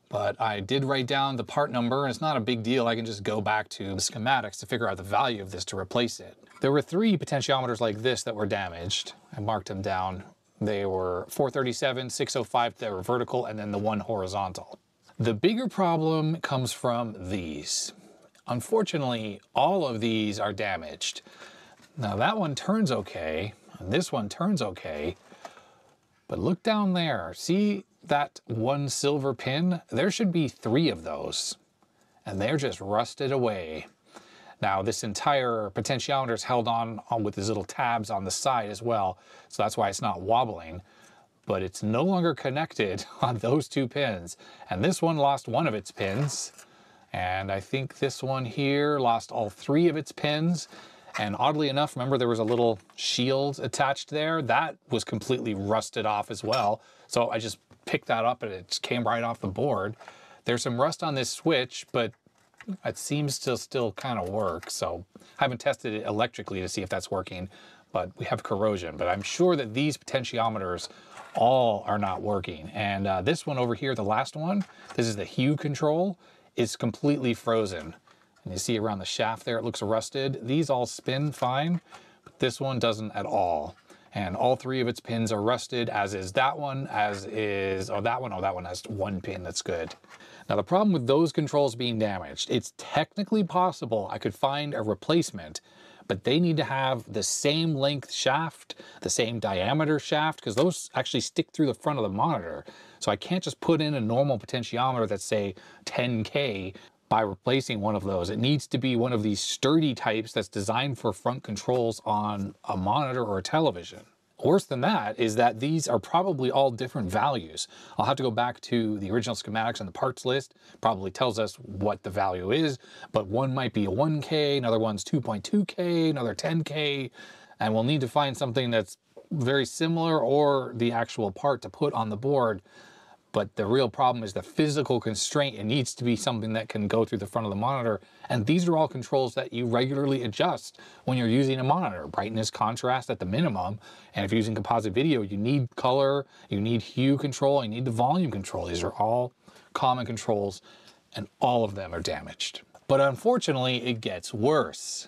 But I did write down the part number, and it's not a big deal. I can just go back to the schematics to figure out the value of this to replace it. There were 3 potentiometers like this that were damaged. I marked them down. They were 437, 605 that were vertical, and then the one horizontal. The bigger problem comes from these. Unfortunately, all of these are damaged. Now that one turns okay, and this one turns okay, but look down there. See that one silver pin? There should be 3 of those, and they're just rusted away. Now this entire potentiometer is held on with these little tabs on the side as well, so that's why it's not wobbling, but it's no longer connected on those 2 pins. And this one lost one of its pins, and I think this one here lost all 3 of its pins. And oddly enough, remember there was a little shield attached there? That was completely rusted off as well. So I just picked that up and it just came right off the board. There's some rust on this switch, but it seems to still kind of work. So I haven't tested it electrically to see if that's working, but we have corrosion. But I'm sure that these potentiometers all are not working. And this one over here, the last one, this is the hue control, is completely frozen. And you see around the shaft there, it looks rusted. These all spin fine, but this one doesn't at all. And all 3 of its pins are rusted, as is that one, as is, oh, that one has 1 pin that's good. Now the problem with those controls being damaged, it's technically possible I could find a replacement, but they need to have the same length shaft, the same diameter shaft, because those actually stick through the front of the monitor. So I can't just put in a normal potentiometer that's, say, 10K by replacing one of those. It needs to be one of these sturdy types that's designed for front controls on a monitor or a television. Worse than that is that these are probably all different values. I'll have to go back to the original schematics and the parts list. Probably tells us what the value is, but one might be a 1K, another one's 2.2K, another 10K, and we'll need to find something that's very similar or the actual part to put on the board. But the real problem is the physical constraint. It needs to be something that can go through the front of the monitor. And these are all controls that you regularly adjust when you're using a monitor. Brightness, contrast at the minimum. And if you're using composite video, you need color, you need hue control, you need the volume control. These are all common controls and all of them are damaged. But unfortunately, it gets worse.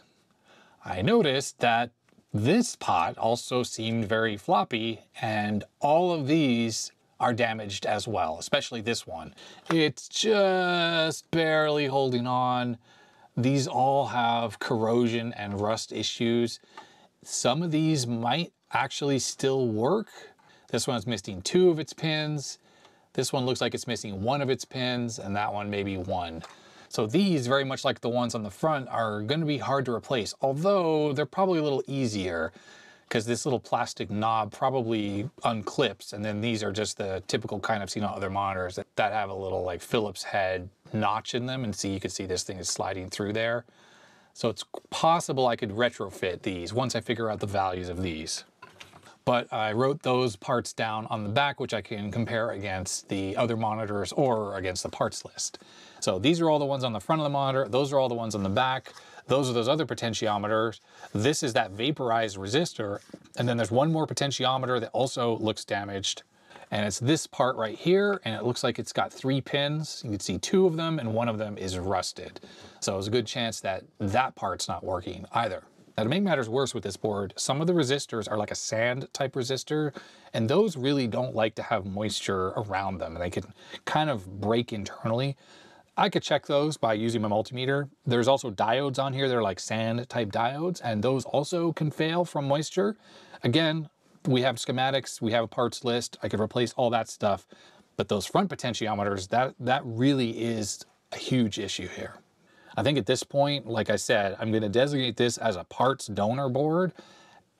I noticed that this pot also seemed very floppy and all of these are damaged as well, especially this one. It's just barely holding on. These all have corrosion and rust issues. Some of these might actually still work. This one's missing 2 of its pins. This one looks like it's missing 1 of its pins, and that one maybe 1. So these, very much like the ones on the front, are going to be hard to replace, although they're probably a little easier, because this little plastic knob probably unclips, and then these are just the typical kind I've seen on other monitors that have a little like Philips head notch in them, and see, you can see this thing is sliding through there. So it's possible I could retrofit these once I figure out the values of these. But I wrote those parts down on the back, which I can compare against the other monitors or against the parts list. So these are all the ones on the front of the monitor, those are all the ones on the back. Those are those other potentiometers. This is that vaporized resistor. And then there's one more potentiometer that also looks damaged. And it's this part right here. And it looks like it's got 3 pins. You can see 2 of them and 1 of them is rusted. So there's a good chance that that part's not working either. Now to make matters worse with this board, some of the resistors are like a sand type resistor. And those really don't like to have moisture around them. And they can kind of break internally. I could check those by using my multimeter. There's also diodes on here. They're like sand type diodes, and those also can fail from moisture. Again, we have schematics, we have a parts list. I could replace all that stuff, but those front potentiometers, that really is a huge issue here. I think at this point, like I said, I'm going to designate this as a parts donor board.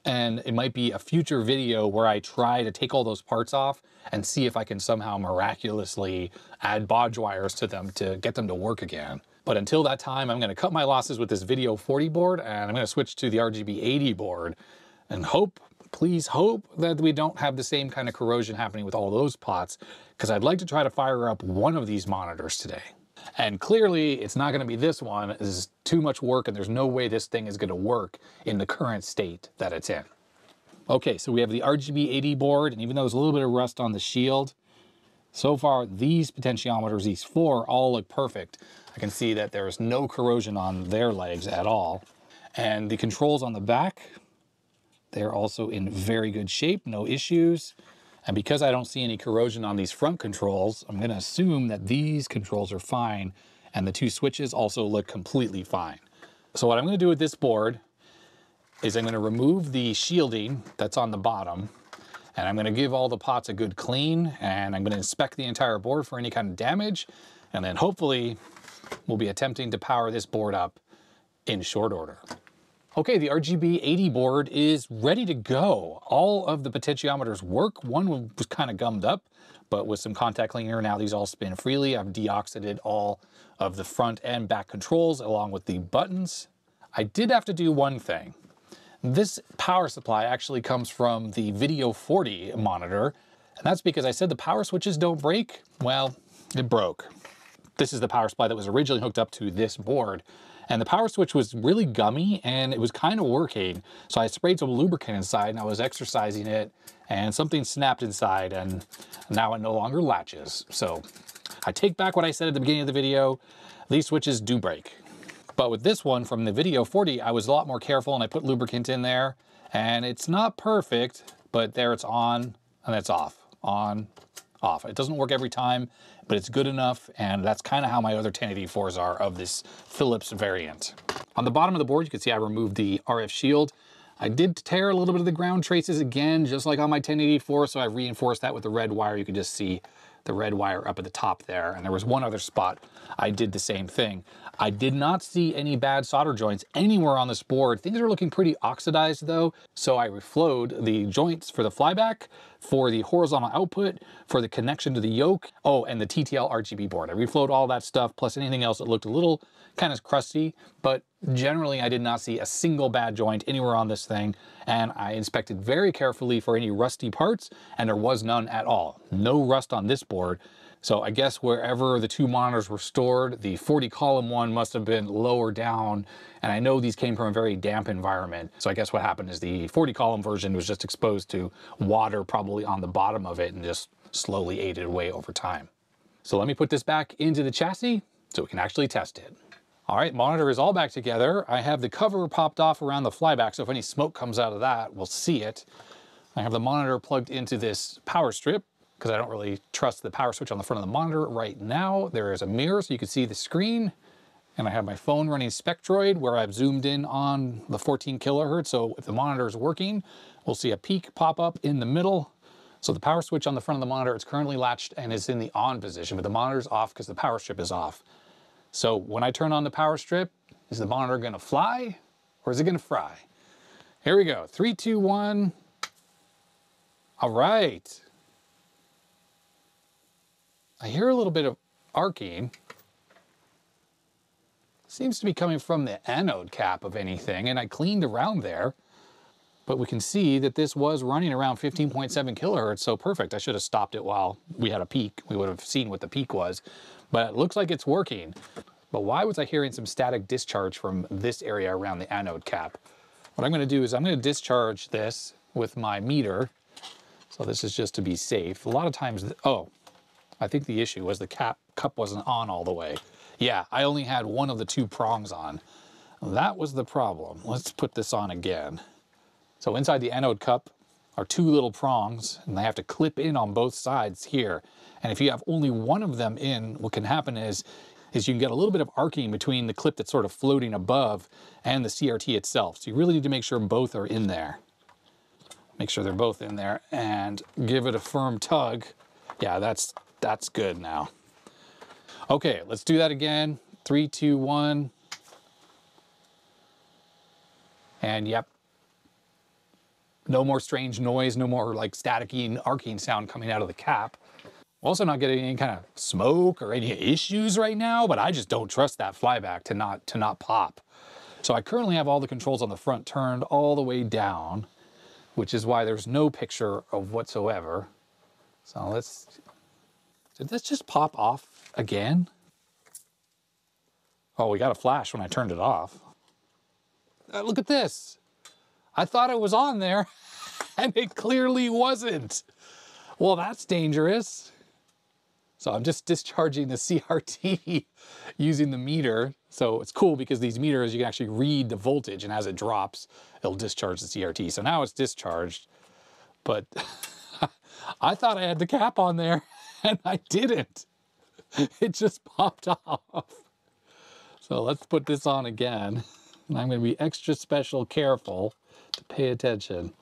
And it might be a future video where I try to take all those parts off and see if I can somehow miraculously add bodge wires to them to get them to work again. But until that time, I'm going to cut my losses with this Video 40 board, and I'm going to switch to the RGB-80 board and hope, please hope, that we don't have the same kind of corrosion happening with all those pots, because I'd like to try to fire up one of these monitors today. And clearly it's not going to be this one. This is too much work and there's no way this thing is going to work in the current state that it's in. Okay, so we have the RGB-80 board, and even though there's a little bit of rust on the shield, so far these potentiometers, these 4, all look perfect. I can see that there's no corrosion on their legs at all. And the controls on the back, they're also in very good shape, no issues. And because I don't see any corrosion on these front controls, I'm going to assume that these controls are fine, and the 2 switches also look completely fine. So what I'm going to do with this board is I'm going to remove the shielding that's on the bottom, and I'm going to give all the pots a good clean, and I'm going to inspect the entire board for any kind of damage, and then hopefully we'll be attempting to power this board up in short order. Okay, the RGB-80 board is ready to go. All of the potentiometers work. One was kind of gummed up, but with some contact cleaner, now these all spin freely. I've deoxidated all of the front and back controls along with the buttons. I did have to do one thing. This power supply actually comes from the Video 40 monitor, and that's because I said the power switches don't break. Well, it broke. This is the power supply that was originally hooked up to this board. And the power switch was really gummy and it was kind of working. So I sprayed some lubricant inside and I was exercising it and something snapped inside and now it no longer latches. So I take back what I said at the beginning of the video. These switches do break. But with this one from the Video 40, I was a lot more careful and I put lubricant in there and it's not perfect, but there it's on and it's off, on, off. It doesn't work every time, but it's good enough, and that's kind of how my other 1084s are of this Philips variant. On the bottom of the board, you can see I removed the RF shield. I did tear a little bit of the ground traces again, just like on my 1084, so I reinforced that with the red wire. You can just see the red wire up at the top there, and there was one other spot I did the same thing. I did not see any bad solder joints anywhere on this board. Things are looking pretty oxidized though, so I reflowed the joints for the flyback, for the horizontal output, for the connection to the yoke, oh, and the TTL RGB board. I reflowed all that stuff, plus anything else that looked a little kind of crusty, but generally I did not see a single bad joint anywhere on this thing, and I inspected very carefully for any rusty parts, and there was none at all. No rust on this board. So I guess wherever the two monitors were stored, the 40 column one must have been lower down. And I know these came from a very damp environment. So I guess what happened is the 40 column version was just exposed to water probably on the bottom of it and just slowly ate it away over time. So let me put this back into the chassis so we can actually test it. All right, monitor is all back together. I have the cover popped off around the flyback, so if any smoke comes out of that, we'll see it. I have the monitor plugged into this power strip, because I don't really trust the power switch on the front of the monitor right now. There is a mirror so you can see the screen. And I have my phone running Spectroid where I've zoomed in on the 14 kilohertz. So if the monitor is working, we'll see a peak pop up in the middle. So the power switch on the front of the monitor, it's currently latched and is in the on position, but the monitor's off because the power strip is off. So when I turn on the power strip, is the monitor gonna fly or is it gonna fry? Here we go, 3, 2, 1. All right. I hear a little bit of arcing. Seems to be coming from the anode cap of anything, and I cleaned around there. But we can see that this was running around 15.7 kilohertz, so perfect. I should have stopped it while we had a peak. We would have seen what the peak was. But it looks like it's working. But why was I hearing some static discharge from this area around the anode cap? What I'm going to do is I'm going to discharge this with my meter. So this is just to be safe. A lot of times, I think the issue was the cup wasn't on all the way. Yeah, I only had one of the two prongs on. That was the problem. Let's put this on again. So inside the anode cup are two little prongs, and they have to clip in on both sides here. And if you have only one of them in, what can happen is you can get a little bit of arcing between the clip that's sort of floating above and the CRT itself. So you really need to make sure both are in there. Make sure they're both in there and give it a firm tug. Yeah, that's good now. Okay, let's do that again. 3, 2, 1. And yep. No more strange noise, no more like staticky and arcing sound coming out of the cap. Also not getting any kind of smoke or any issues right now, but I just don't trust that flyback to not pop. So I currently have all the controls on the front turned all the way down, which is why there's no picture of whatsoever. So did this just pop off again? Oh, we got a flash when I turned it off. Look at this. I thought it was on there and it clearly wasn't. Well, that's dangerous. So I'm just discharging the CRT using the meter. So it's cool because these meters, you can actually read the voltage, and as it drops, it'll discharge the CRT. So now it's discharged, but I thought I had the cap on there and I didn't. It just popped off. So let's put this on again. And I'm going to be extra special careful to pay attention.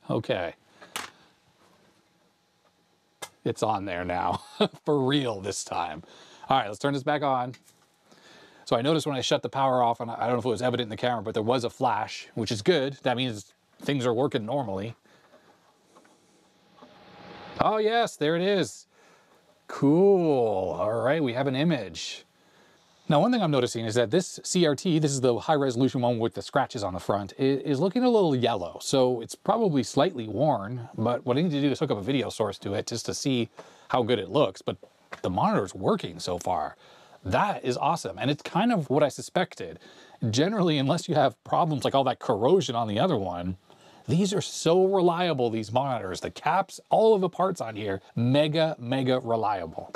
Okay. It's on there now, for real this time. All right, let's turn this back on. So I noticed when I shut the power off, and I don't know if it was evident in the camera, but there was a flash, which is good. That means things are working normally. Oh yes, there it is. Cool, all right, we have an image. Now, one thing I'm noticing is that this CRT, this is the high resolution one with the scratches on the front, is looking a little yellow. So it's probably slightly worn, but what I need to do is hook up a video source to it just to see how good it looks. But the monitor's working so far. That is awesome. And it's kind of what I suspected. Generally, unless you have problems like all that corrosion on the other one, these are so reliable, these monitors. The caps, all of the parts on here, mega, mega reliable.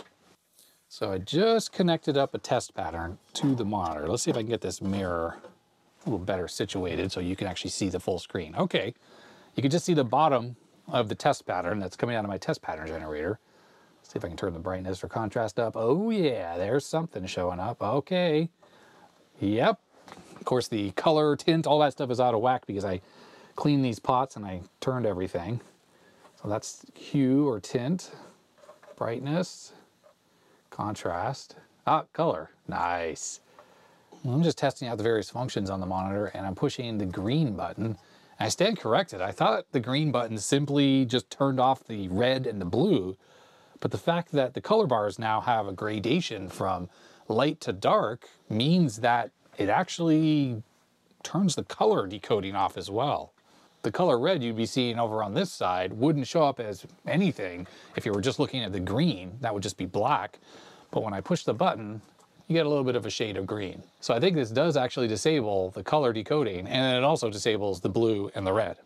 So I just connected up a test pattern to the monitor. Let's see if I can get this mirror a little better situated so you can actually see the full screen. Okay, you can just see the bottom of the test pattern that's coming out of my test pattern generator. Let's see if I can turn the brightness or contrast up. Oh yeah, there's something showing up. Okay, yep. Of course, the color, tint, all that stuff is out of whack because I cleaned these pots and I turned everything. So that's hue or tint, brightness, Contrast. Ah, color. Nice. Well, I'm just testing out the various functions on the monitor, and I'm pushing the green button. And I stand corrected. I thought the green button simply just turned off the red and the blue, but the fact that the color bars now have a gradation from light to dark means that it actually turns the color decoding off as well. The color red you'd be seeing over on this side wouldn't show up as anything if you were just looking at the green. That would just be black. But when I push the button, you get a little bit of a shade of green. So I think this does actually disable the color decoding, and it also disables the blue and the red.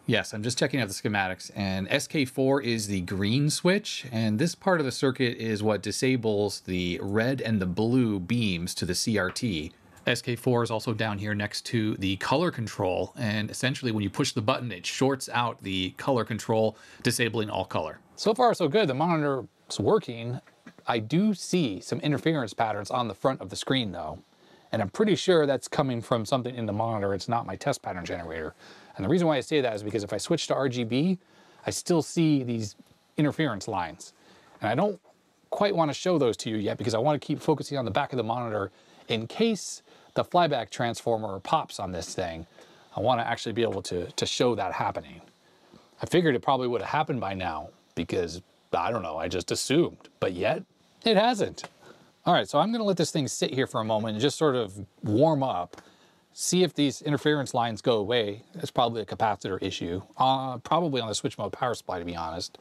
Yes, I'm just checking out the schematics, and SK4 is the green switch, and this part of the circuit is what disables the red and the blue beams to the CRT. SK4 is also down here next to the color control, and essentially when you push the button, it shorts out the color control, disabling all color. So far so good, the monitor's working. I do see some interference patterns on the front of the screen though, and I'm pretty sure that's coming from something in the monitor. It's not my test pattern generator. And the reason why I say that is because if I switch to RGB, I still see these interference lines. And I don't quite want to show those to you yet because I want to keep focusing on the back of the monitor in case the flyback transformer pops on this thing. I want to actually be able to show that happening. I figured it probably would have happened by now because, I don't know, I just assumed, but yet it hasn't. All right, so I'm going to let this thing sit here for a moment and just sort of warm up. See if these interference lines go away. It's probably a capacitor issue, probably on the switch mode power supply, to be honest.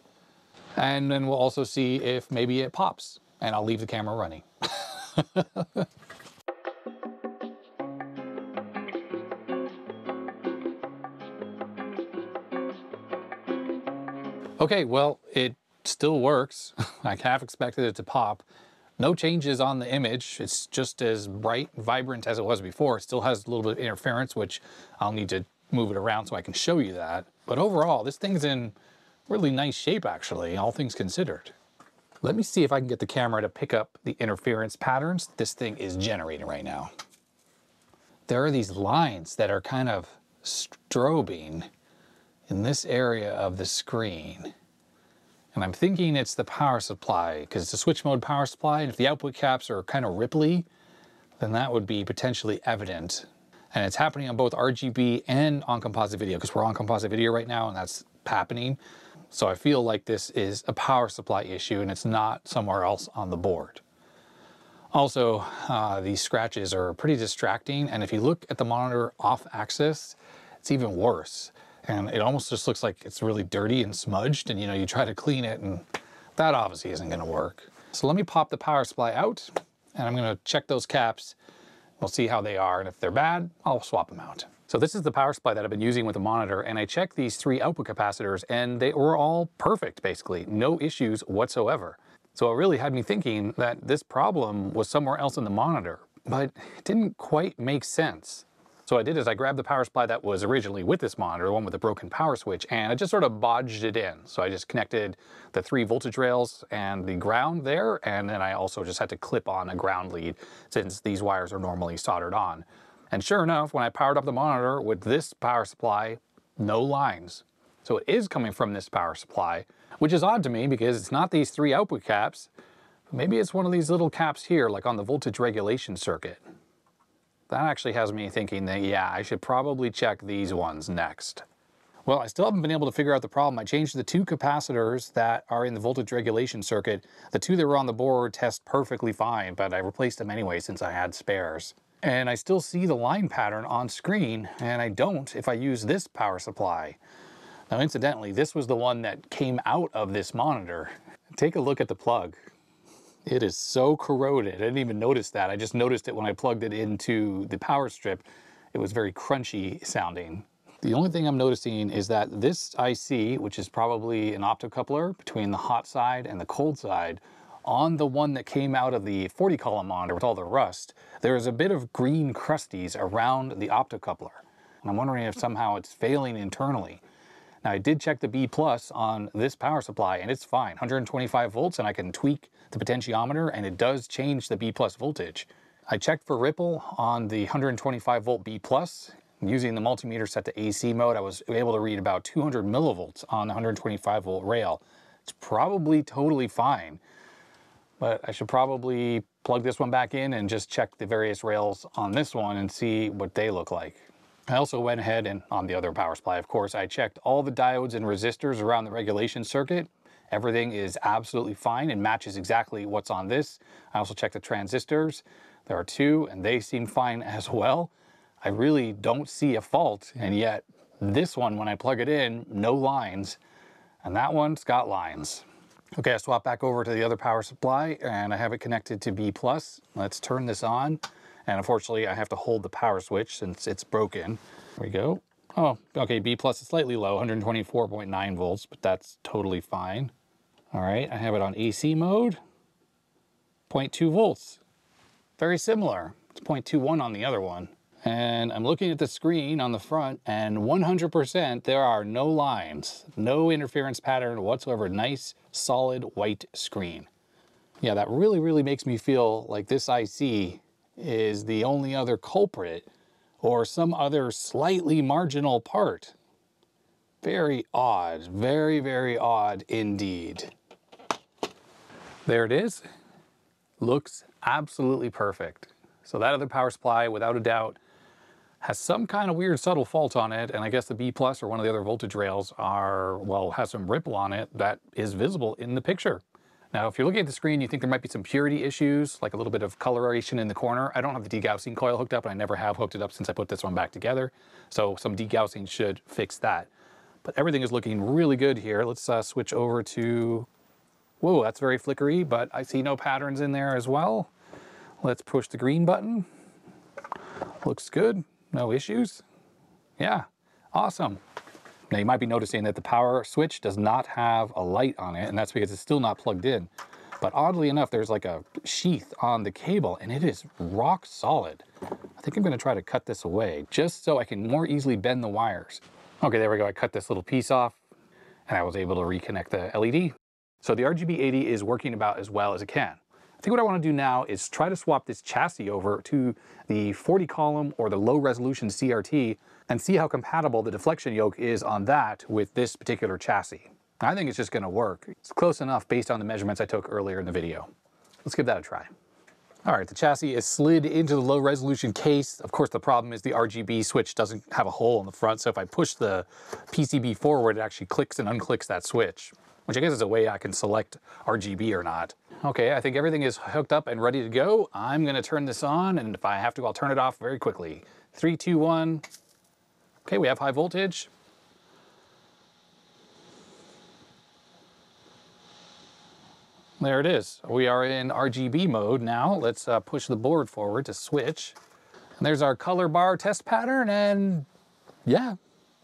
And then we'll also see if maybe it pops, and I'll leave the camera running. Okay, well, it still works. I half expected it to pop. No changes on the image. It's just as bright and vibrant as it was before. It still has a little bit of interference, which I'll need to move it around so I can show you that. But overall, this thing's in really nice shape, actually, all things considered. Let me see if I can get the camera to pick up the interference patterns this thing is generating right now. There are these lines that are kind of strobing in this area of the screen. And I'm thinking it's the power supply, because it's a switch mode power supply, and if the output caps are kind of ripply, then that would be potentially evident. And it's happening on both RGB and on composite video, because we're on composite video right now, and that's happening. So I feel like this is a power supply issue, and it's not somewhere else on the board. Also, these scratches are pretty distracting, and if you look at the monitor off axis, it's even worse. And it almost just looks like it's really dirty and smudged, and you try to clean it, and that obviously isn't going to work. So let me pop the power supply out, and I'm going to check those caps. We'll see how they are, and if they're bad, I'll swap them out. So this is the power supply that I've been using with the monitor, and I checked these 3 output capacitors, and they were all perfect, basically. No issues whatsoever. So it really had me thinking that this problem was somewhere else in the monitor, but it didn't quite make sense. So what I did is I grabbed the power supply that was originally with this monitor, the one with the broken power switch, and I just sort of bodged it in. So I just connected the 3 voltage rails and the ground there, and then I also just had to clip on a ground lead since these wires are normally soldered on. And sure enough, when I powered up the monitor with this power supply, no lines. So it is coming from this power supply, which is odd to me because it's not these 3 output caps. Maybe it's one of these little caps here, like on the voltage regulation circuit. That actually has me thinking that, yeah, I should probably check these ones next. Well, I still haven't been able to figure out the problem. I changed the 2 capacitors that are in the voltage regulation circuit. The 2 that were on the board test perfectly fine, but I replaced them anyway since I had spares. And I still see the line pattern on screen, and I don't if I use this power supply. Now, incidentally, this was the one that came out of this monitor. Take a look at the plug. It is so corroded. I didn't even notice that. I just noticed it when I plugged it into the power strip. It was very crunchy sounding. The only thing I'm noticing is that this IC, which is probably an optocoupler between the hot side and the cold side, on the one that came out of the 40 column monitor with all the rust, there is a bit of green crusties around the optocoupler. And I'm wondering if somehow it's failing internally. Now, I did check the B+ on this power supply, and it's fine, 125 volts, and I can tweak the potentiometer, and it does change the B+ voltage. I checked for ripple on the 125 volt B+. Using the multimeter set to AC mode, I was able to read about 200 millivolts on the 125 volt rail. It's probably totally fine. but I should probably plug this one back in and just check the various rails on this one and see what they look like. I also went ahead and on the other power supply, of course, I checked all the diodes and resistors around the regulation circuit. Everything is absolutely fine and matches exactly what's on this. I also checked the transistors. There are 2 and they seem fine as well. I really don't see a fault, and yet this one, when I plug it in, no lines, and that one's got lines. Okay, I swapped back over to the other power supply and I have it connected to B+. Let's turn this on. And unfortunately, I have to hold the power switch since it's broken. There we go. Oh, okay, B+ is slightly low, 124.9 volts, but that's totally fine. All right, I have it on AC mode, 0.2 volts. Very similar. It's 0.21 on the other one. And I'm looking at the screen on the front, and 100% there are no lines, no interference pattern whatsoever. Nice, solid white screen. Yeah, that really makes me feel like this IC is the only other culprit or some other slightly marginal part. Very odd, very odd indeed. There it is. Looks absolutely perfect. So that other power supply, without a doubt, has some kind of weird subtle fault on it, and I guess the B+ or one of the other voltage rails are, well, has some ripple on it that is visible in the picture. Now, if you're looking at the screen, you think there might be some purity issues, like a little bit of coloration in the corner. I don't have the degaussing coil hooked up, and I never have hooked it up since I put this one back together. So some degaussing should fix that. But everything is looking really good here. Let's switch over to, whoa, that's very flickery, but I see no patterns in there as well. Let's push the green button. Looks good, no issues. Yeah, awesome. Now you might be noticing that the power switch does not have a light on it, and that's because it's still not plugged in. But oddly enough, there's like a sheath on the cable and it is rock solid. I think I'm gonna try to cut this away just so I can more easily bend the wires. Okay, there we go. I cut this little piece off and I was able to reconnect the LED. So the RGB-80 is working about as well as it can. I think what I want to do now is try to swap this chassis over to the 40 column or the low resolution CRT and see how compatible the deflection yoke is on that with this particular chassis. I think it's just going to work. It's close enough based on the measurements I took earlier in the video. Let's give that a try. All right, the chassis is slid into the low resolution case. Of course, the problem is the RGB switch doesn't have a hole in the front, so if I push the PCB forward, it actually clicks and unclicks that switch, which I guess is a way I can select RGB or not. Okay, I think everything is hooked up and ready to go. I'm gonna turn this on, and if I have to, I'll turn it off very quickly. 3, 2, 1. Okay, we have high voltage. There it is. We are in RGB mode now. Let's push the board forward to switch. And there's our color bar test pattern, and yeah,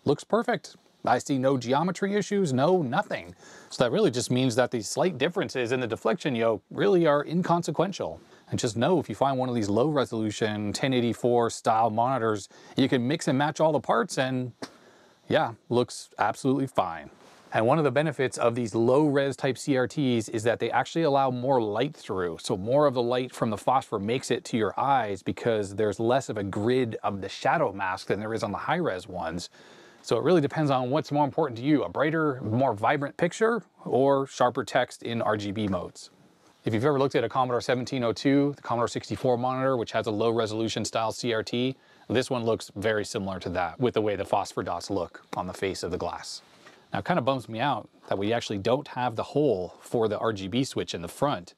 looks perfect. I see no geometry issues, no nothing. So that really just means that the slight differences in the deflection yoke really are inconsequential. And just know if you find one of these low resolution 1084 style monitors, you can mix and match all the parts and yeah, looks absolutely fine. And one of the benefits of these low res type CRTs is that they actually allow more light through. So more of the light from the phosphor makes it to your eyes because there's less of a grid of the shadow mask than there is on the high res ones. So it really depends on what's more important to you, a brighter, more vibrant picture or sharper text in RGB modes. If you've ever looked at a Commodore 1702, the Commodore 64 monitor, which has a low resolution style CRT, this one looks very similar to that with the way the phosphor dots look on the face of the glass. Now it kind of bums me out that we actually don't have the hole for the RGB switch in the front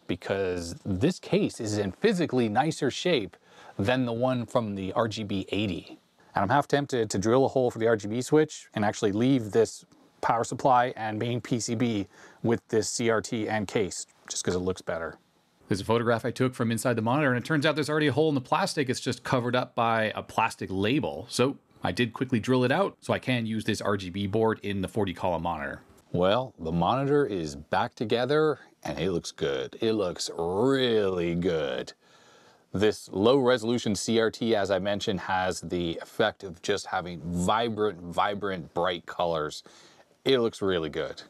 because this case is in physically nicer shape than the one from the RGB-80. And I'm half tempted to drill a hole for the RGB switch and actually leave this power supply and main PCB with this CRT and case, just because it looks better. There's a photograph I took from inside the monitor, and it turns out there's already a hole in the plastic. It's just covered up by a plastic label. So I did quickly drill it out so I can use this RGB board in the 40 column monitor. Well, the monitor is back together and it looks good. It looks really good. This low resolution CRT, as I mentioned, has the effect of just having vibrant, bright colors. It looks really good.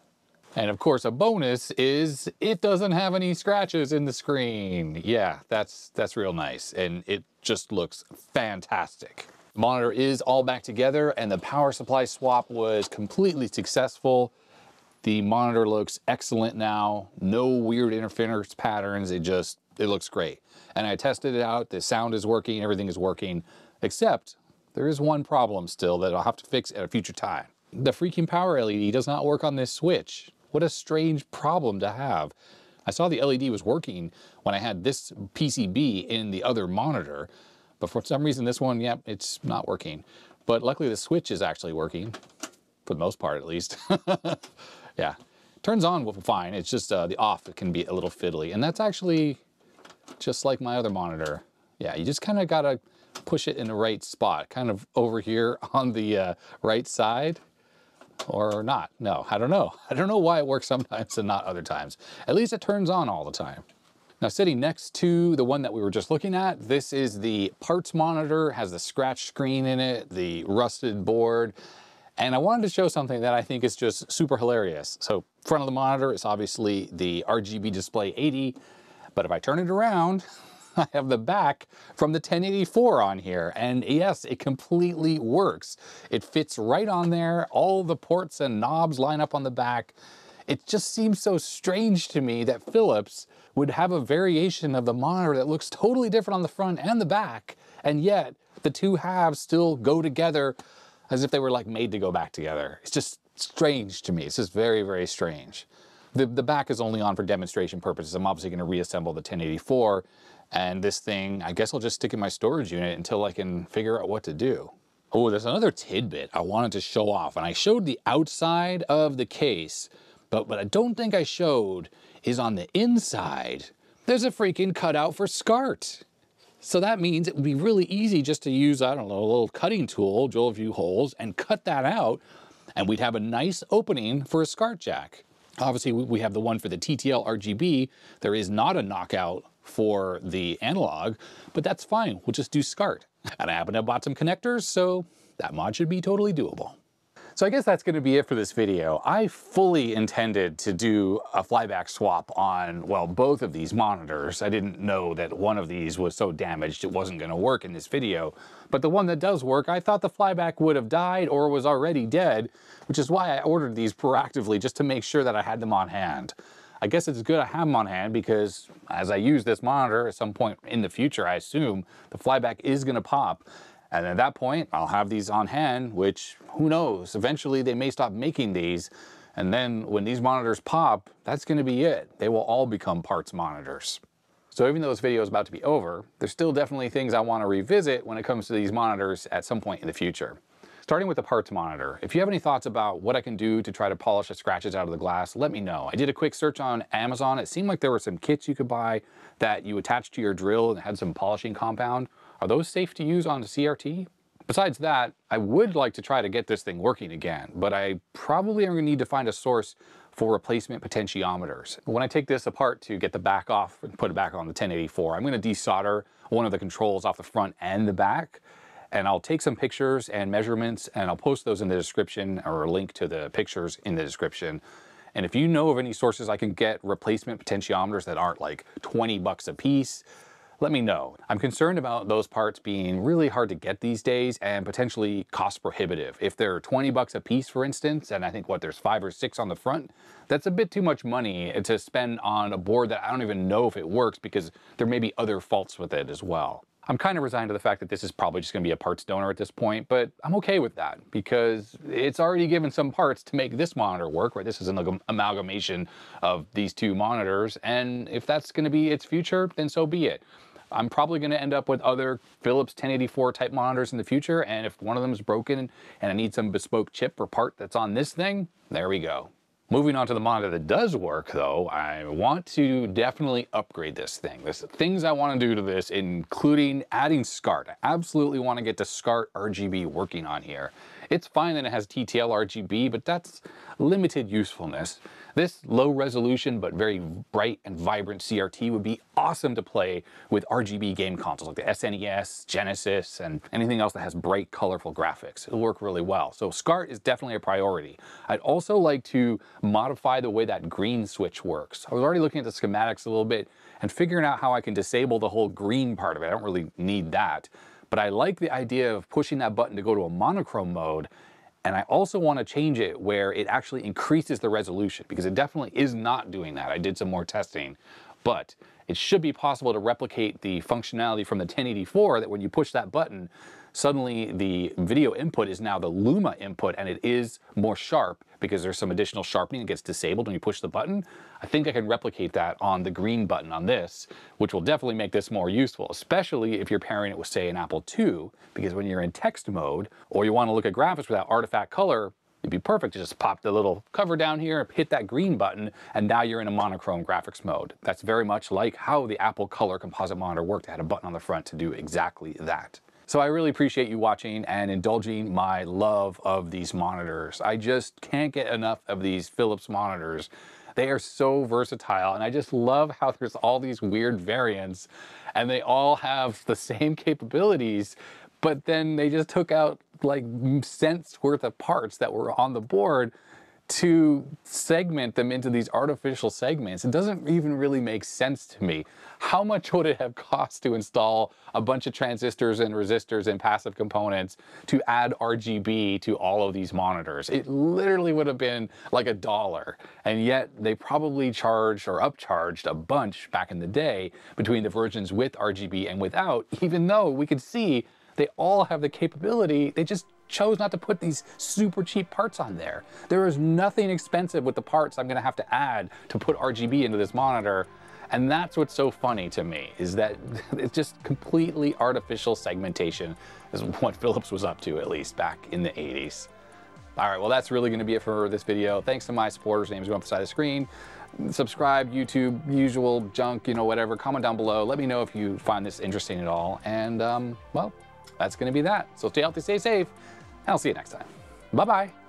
And of course, a bonus is it doesn't have any scratches in the screen. Yeah, that's real nice. And it just looks fantastic. The monitor is all back together and the power supply swap was completely successful. The monitor looks excellent now. No weird interference patterns. It looks great. And I tested it out. The sound is working. Everything is working. Except there is one problem still that I'll have to fix at a future time. The freaking power LED does not work on this switch. What a strange problem to have. I saw the LED was working when I had this PCB in the other monitor, but for some reason this one, yep, it's not working. But luckily the switch is actually working, for the most part at least. Yeah, turns on fine. It's just the off that can be a little fiddly, and that's actually just like my other monitor. Yeah, you just kind of gotta push it in the right spot, kind of over here on the right side. Or not. No, I don't know. I don't know why it works sometimes and not other times. At least it turns on all the time. Now, sitting next to the one that we were just looking at, this is the parts monitor, has the scratch screen in it, the rusted board. And I wanted to show something that I think is just super hilarious. So front of the monitor is obviously the RGB display 80, but if I turn it around, I have the back from the 1084 on here, and yes, it completely works. It fits right on there. All the ports and knobs line up on the back. It just seems so strange to me that Philips would have a variation of the monitor that looks totally different on the front and the back, and yet the two halves still go together as if they were like made to go back together. It's just strange to me. It's just very, very strange. The back is only on for demonstration purposes. I'm obviously going to reassemble the 1084. And this thing, I guess I'll just stick in my storage unit until I can figure out what to do. Oh, there's another tidbit I wanted to show off. And I showed the outside of the case, but what I don't think I showed is on the inside, there's a freaking cutout for SCART. So that means it would be really easy just to use, I don't know, a little cutting tool, drill a few holes, and cut that out. And we'd have a nice opening for a SCART jack. Obviously, we have the one for the TTL RGB. There is not a knockout for the analog, but that's fine. We'll just do SCART. And I happen to have bought some connectors, so that mod should be totally doable. So I guess that's going to be it for this video. I fully intended to do a flyback swap on, well, both of these monitors. I didn't know that one of these was so damaged it wasn't going to work in this video. But the one that does work, I thought the flyback would have died or was already dead, which is why I ordered these proactively just to make sure that I had them on hand. I guess it's good I have them on hand because as I use this monitor at some point in the future, I assume the flyback is going to pop. And at that point, I'll have these on hand, which who knows, eventually they may stop making these. And then when these monitors pop, that's going to be it. They will all become parts monitors. So even though this video is about to be over, there's still definitely things I want to revisit when it comes to these monitors at some point in the future. Starting with the parts monitor, if you have any thoughts about what I can do to try to polish the scratches out of the glass, let me know. I did a quick search on Amazon. It seemed like there were some kits you could buy that you attach to your drill and had some polishing compound. Are those safe to use on the CRT? Besides that, I would like to try to get this thing working again, but I probably am going to need to find a source for replacement potentiometers. When I take this apart to get the back off and put it back on the 1084, I'm going to desolder one of the controls off the front and the back. And I'll take some pictures and measurements and I'll post those in the description or a link to the pictures in the description. And if you know of any sources I can get replacement potentiometers that aren't like 20 bucks a piece, let me know. I'm concerned about those parts being really hard to get these days and potentially cost prohibitive. If they're 20 bucks a piece, for instance, and I think there's 5 or 6 on the front, that's a bit too much money to spend on a board that I don't even know if it works because there may be other faults with it as well. I'm kind of resigned to the fact that this is probably just going to be a parts donor at this point, but I'm okay with that because it's already given some parts to make this monitor work, right? This is an amalgamation of these two monitors, and if that's going to be its future, then so be it. I'm probably going to end up with other Philips 1084 type monitors in the future, and if one of them is broken and I need some bespoke chip or part that's on this thing, there we go. Moving on to the monitor that does work though, I want to definitely upgrade this thing. There's things I want to do to this, including adding SCART. I absolutely want to get the SCART RGB working on here. It's fine that it has TTL RGB, but that's limited usefulness. This low resolution but very bright and vibrant CRT would be awesome to play with RGB game consoles like the SNES, Genesis, and anything else that has bright, colorful graphics. It'll work really well. So SCART is definitely a priority. I'd also like to modify the way that green switch works. I was already looking at the schematics a little bit and figuring out how I can disable the whole green part of it. I don't really need that. But I like the idea of pushing that button to go to a monochrome mode And I also want to change it where it actually increases the resolution, because it definitely is not doing that. I did some more testing, but it should be possible to replicate the functionality from the 1084, that when you push that button, suddenly the video input is now the Luma input, and it is more sharp because there's some additional sharpening that gets disabled when you push the button. I think I can replicate that on the green button on this, which will definitely make this more useful, especially if you're pairing it with, say, an Apple II, because when you're in text mode or you want to look at graphics without artifact color, it'd be perfect to just pop the little cover down here, hit that green button, and now you're in a monochrome graphics mode. That's very much like how the Apple Color composite monitor worked. It had a button on the front to do exactly that. So I really appreciate you watching and indulging my love of these monitors. I just can't get enough of these Philips monitors. They are so versatile, and I just love how there's all these weird variants and they all have the same capabilities, but then they just took out like cents worth of parts that were on the board to segment them into these artificial segments. It doesn't even really make sense to me. How much would it have cost to install a bunch of transistors and resistors and passive components to add RGB to all of these monitors? It literally would have been like $1, and yet they probably charged or upcharged a bunch back in the day between the versions with RGB and without, even though we could see they all have the capability. They just chose not to put these super cheap parts on there. There is nothing expensive with the parts I'm gonna have to add to put RGB into this monitor. And that's what's so funny to me, is that it's just completely artificial segmentation is what Philips was up to, at least back in the 80s. All right, well, that's really gonna be it for this video. Thanks to my supporters, names go up the side of the screen. Subscribe, YouTube, usual junk, you know, whatever. Comment down below. Let me know if you find this interesting at all. And well, that's gonna be that. So stay healthy, stay safe, and I'll see you next time. Bye-bye.